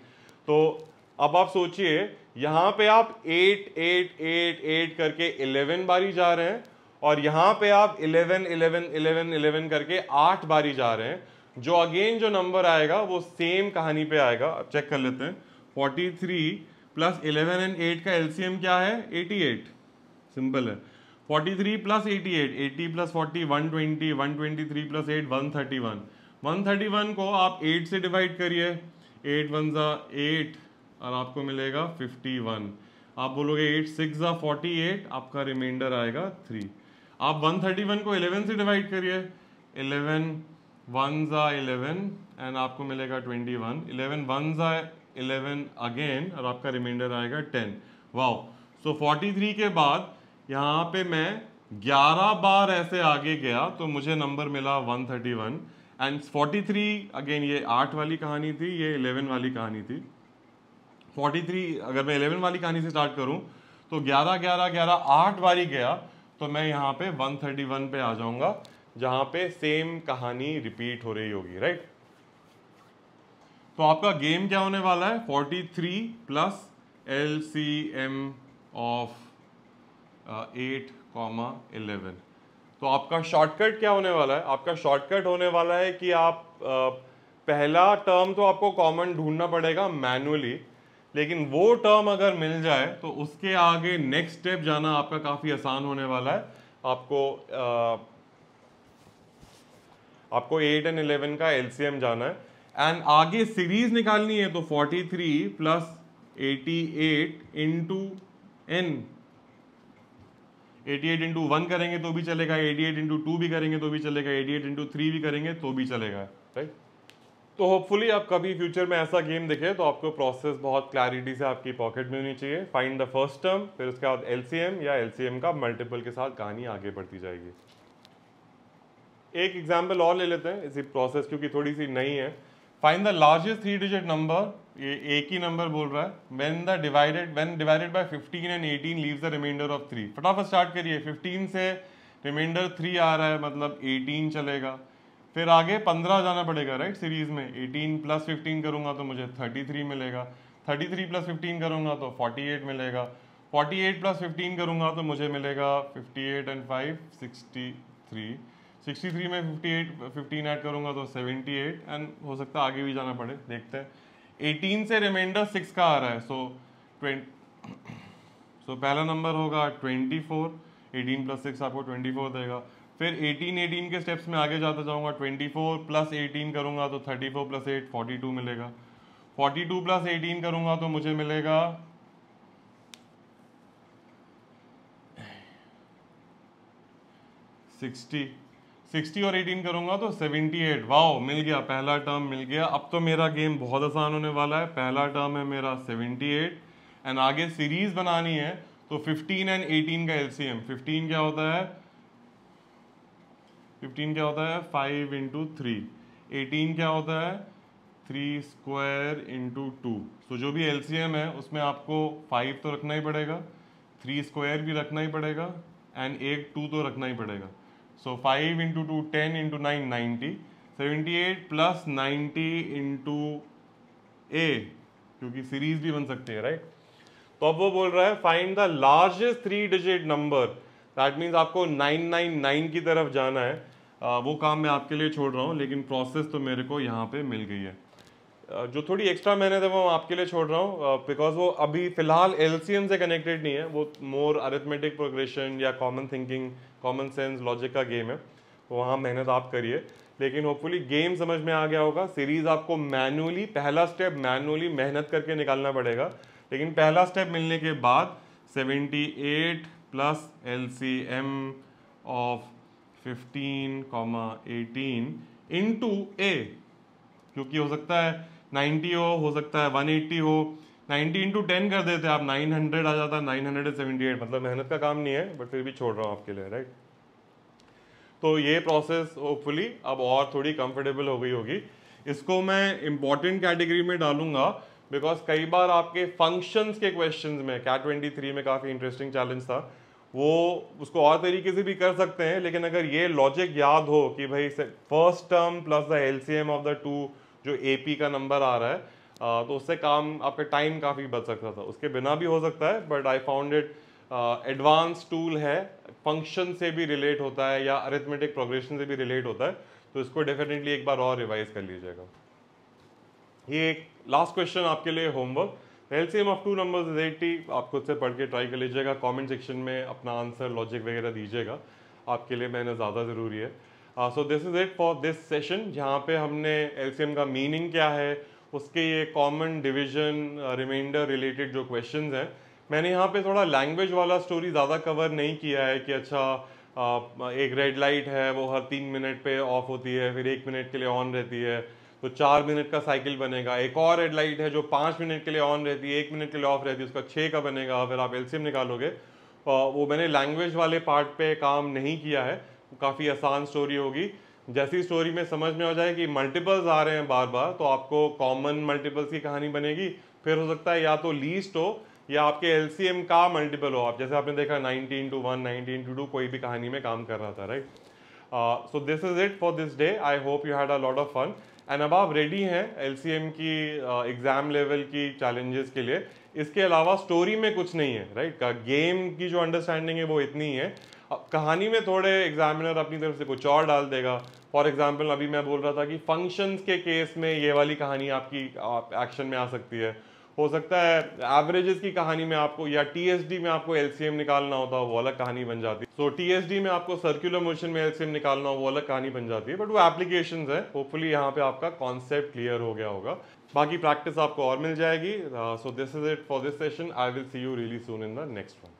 तो अब आप सोचिए, यहां पे आप 8 8 8 8 करके 11 बारी जा रहे हैं, और यहां पे आप 11 11 11 11 करके 8 बारी जा रहे हैं, जो अगेन जो नंबर आएगा वो सेम कहानी पे आएगा। अब चेक कर लेते हैं, 43 प्लस 11 एंड 8 का एलसीएम क्या है, 88। सिंपल है। 43 प्लस 88, 80 प्लस 40 120, 123 प्लस 8 131। 131 को आप 8 से डिवाइड करिए, 8 1 ज़ा 8 और आपको मिलेगा 51। आप बोलोगे 8 6 ज़ा 48, आपका रिमाइंडर आएगा 3। आप 131 को 11 से डिवाइड करिए, 11 1 ज़ा 11 एंड आपको मिलेगा 21। 11 1 ज़ा 11 अगेन और आपका रिमाइंडर आएगा 10। वाओ। सो 43 के बाद यहाँ पे मैं 11 बार ऐसे आगे गया तो मुझे नंबर मिला 131। एंड 43 अगेन, ये 8 वाली कहानी थी, ये 11 वाली कहानी थी। 43 अगर मैं 11 वाली कहानी से स्टार्ट करूं तो 11 11 11 8 बारी गया तो मैं यहाँ पे 131 पे आ जाऊंगा, जहां पे सेम कहानी रिपीट हो रही होगी, राइट। तो आपका गेम क्या होने वाला है, 43 प्लस LCM ऑफ 8, 11। तो आपका शॉर्टकट क्या होने वाला है, आपका शॉर्टकट होने वाला है कि आप पहला टर्म तो आपको कॉमन ढूंढना पड़ेगा मैनुअली, लेकिन वो टर्म अगर मिल जाए तो उसके आगे नेक्स्ट स्टेप जाना आपका काफी आसान होने वाला है। आपको 8 एंड 11 का एलसीएम जाना है एंड आगे सीरीज निकालनी है, तो 43 प्लस 88 इंटू n, 88 इंटू 1 करेंगे तो भी चलेगा, 88 इंटू 2 भी करेंगे तो भी चलेगा, 88 इंटू 3 भी करेंगे तो भी चलेगा, राइट। तो होपफुली आप कभी फ्यूचर में ऐसा गेम देखें तो आपको प्रोसेस बहुत क्लैरिटी से आपकी पॉकेट में होनी चाहिए। फाइंड द फर्स्ट टर्म, फिर उसके बाद एलसीएम या एलसीएम का मल्टीपल के साथ कहानी आगे बढ़ती जाएगी। एक एग्जाम्पल और ले लेते हैं इसी प्रोसेस, क्योंकि थोड़ी सी नई है। Find the largest 3 digit number, ये एक ही नंबर बोल रहा है, when divided by 15 and 18 leaves the remainder of 3। फटाफट स्टार्ट करिए, 15 से रिमाइंडर 3 आ रहा है मतलब 18 चलेगा, फिर आगे 15 जाना पड़ेगा, राइट। सीरीज में 18 प्लस 15 करूंगा तो मुझे 33 मिलेगा, 33 प्लस 15 करूंगा तो 48 मिलेगा, 48 प्लस 15 करूंगा तो मुझे मिलेगा 58 एंड 5 63, 63 में 15 ऐड करूंगा तो 78 एंड हो सकता है आगे भी जाना पड़े, देखते हैं। 18 से रिमाइंडर 6 का आ रहा है, सो पहला नंबर होगा 24, 18 प्लस 6 आपको 24 देगा। फिर 18 के स्टेप्स में आगे जाता जाऊंगा, 24 प्लस 18 करूंगा तो 34 प्लस 8 42 मिलेगा, 42 प्लस 18 करूंगा तो मुझे मिलेगा 60 और 18 करूंगा तो 78। वाओ, मिल गया, पहला टर्म मिल गया। अब तो मेरा गेम बहुत आसान होने वाला है। पहला टर्म है मेरा 78 एंड आगे सीरीज बनानी है तो 15 एंड 18 का एलसीएम। 15 क्या होता है 5 इंटू 3। 18 क्या होता है 3 स्क्वायर इंटू 2। तो जो भी एलसीएम है उसमें आपको 5 तो रखना ही पड़ेगा, 3 स्क्वायर भी रखना ही पड़ेगा एंड एक 2 तो रखना ही पड़ेगा। सो 5 इंटू 2 10 इंटू 9 90, 78 प्लस 90 इंटू ए, क्योंकि सीरीज भी बन सकती है राइट। तो अब वो बोल रहा है find the largest 3 digit number, that means आपको 999 की तरफ जाना है। वो काम मैं आपके लिए छोड़ रहा हूँ, लेकिन प्रोसेस तो मेरे को यहाँ पे मिल गई है। जो थोड़ी एक्स्ट्रा मेहनत है वो आपके लिए छोड़ रहा हूँ, बिकॉज वो अभी फिलहाल एलसीएम से कनेक्टेड नहीं है, वो मोर अरिथमेटिक प्रोग्रेशन या common thinking, common sense, logic का गेम है। तो वहाँ मेहनत आप करिए, लेकिन होपफुली गेम समझ में आ गया होगा। सीरीज आपको मैनुअली, पहला स्टेप मैनुअली मेहनत करके निकालना पड़ेगा, लेकिन पहला स्टेप मिलने के बाद 78 प्लस LCM ऑफ 15, 18 इंटू ए, क्योंकि हो सकता है 90 हो सकता है 180 हो। 90 इंटू 10 कर देते आप 900 आ जाता, 978। मतलब मेहनत का काम नहीं है, बट फिर भी छोड़ रहा हूँ आपके लिए राइट। तो ये प्रोसेस होपफुली अब और थोड़ी कंफर्टेबल हो गई होगी। इसको मैं इंपॉर्टेंट कैटेगरी में डालूंगा, बिकॉज कई बार आपके फंक्शंस के क्वेश्चंस में, कैट 23 में काफ़ी इंटरेस्टिंग चैलेंज था, वो उसको और तरीके से भी कर सकते हैं, लेकिन अगर ये लॉजिक याद हो कि भाई first term plus the LCM of the two जो एपी का नंबर आ रहा है, तो उससे काम, आपका टाइम काफ़ी बच सकता था। उसके बिना भी हो सकता है, but I found it advance tool है, फंक्शन से भी रिलेट होता है या अरिथमेटिक प्रोग्रेशन से भी रिलेट होता है, तो इसको डेफिनेटली एक बार और रिवाइज कर लीजिएगा। ये एक लास्ट क्वेश्चन आपके लिए homework, LCM of two numbers is 80। आप खुद से पढ़ के ट्राई कर लीजिएगा, कमेंट सेक्शन में अपना आंसर, लॉजिक वगैरह दीजिएगा, आपके लिए मेहनत ज़्यादा ज़रूरी है। सो this is it for this session, जहाँ पे हमने एलसीएम का मीनिंग क्या है, उसके ये कॉमन, डिवीजन, रिमाइंडर रिलेटेड जो क्वेश्चंस हैं, मैंने यहाँ पे थोड़ा लैंग्वेज वाला स्टोरी ज़्यादा कवर नहीं किया है कि अच्छा एक रेड लाइट है वो हर 3 मिनट पे ऑफ होती है, फिर 1 मिनट के लिए ऑन रहती है, तो 4 मिनट का साइकिल बनेगा। एक और रेड लाइट है जो 5 मिनट के लिए ऑन रहती है, 1 मिनट के लिए ऑफ रहती है, उसका 6 का बनेगा, फिर आप एलसीएम निकालोगे। वो मैंने लैंग्वेज वाले पार्ट पे काम नहीं किया है, काफ़ी आसान स्टोरी होगी। जैसी स्टोरी में समझ में आ जाए कि मल्टीपल्स आ रहे हैं बार बार, तो आपको कॉमन मल्टीपल्स की कहानी बनेगी। फिर हो सकता है या तो लीस्ट हो या आपके एलसीएम का मल्टीपल हो, आप जैसे आपने देखा 90 इंटू 1, 90 इंटू 2 कोई भी कहानी में काम कर रहा था right. So this is it for this day, I hope you had a lot of fun and अब आप रेडी हैं एलसीएम की एग्जाम लेवल की चैलेंजेस के लिए। इसके अलावा स्टोरी में कुछ नहीं है राइट, गेम की जो अंडरस्टैंडिंग है वो इतनी ही है। कहानी में थोड़े एग्जामिनर अपनी तरफ से कुछ और डाल देगा। फॉर एग्जाम्पल अभी मैं बोल रहा था कि फंक्शंस के केस में ये वाली कहानी आपकी एक्शन में आ सकती है, हो सकता है एवरेजेस की कहानी में आपको या टीएसडी में आपको एलसीएम निकालना होता है, वो अलग कहानी बन जाती है। सो टीएसडी में आपको सर्कुलर मोशन में एलसीएम निकालना हो, वो अलग कहानी बन जाती है, बट वो एप्लीकेशंस है। होपफुली यहाँ पे आपका कॉन्सेप्ट क्लियर हो गया होगा, बाकी प्रैक्टिस आपको और मिल जाएगी। सो this is it for this session, I will see you really soon in the next one.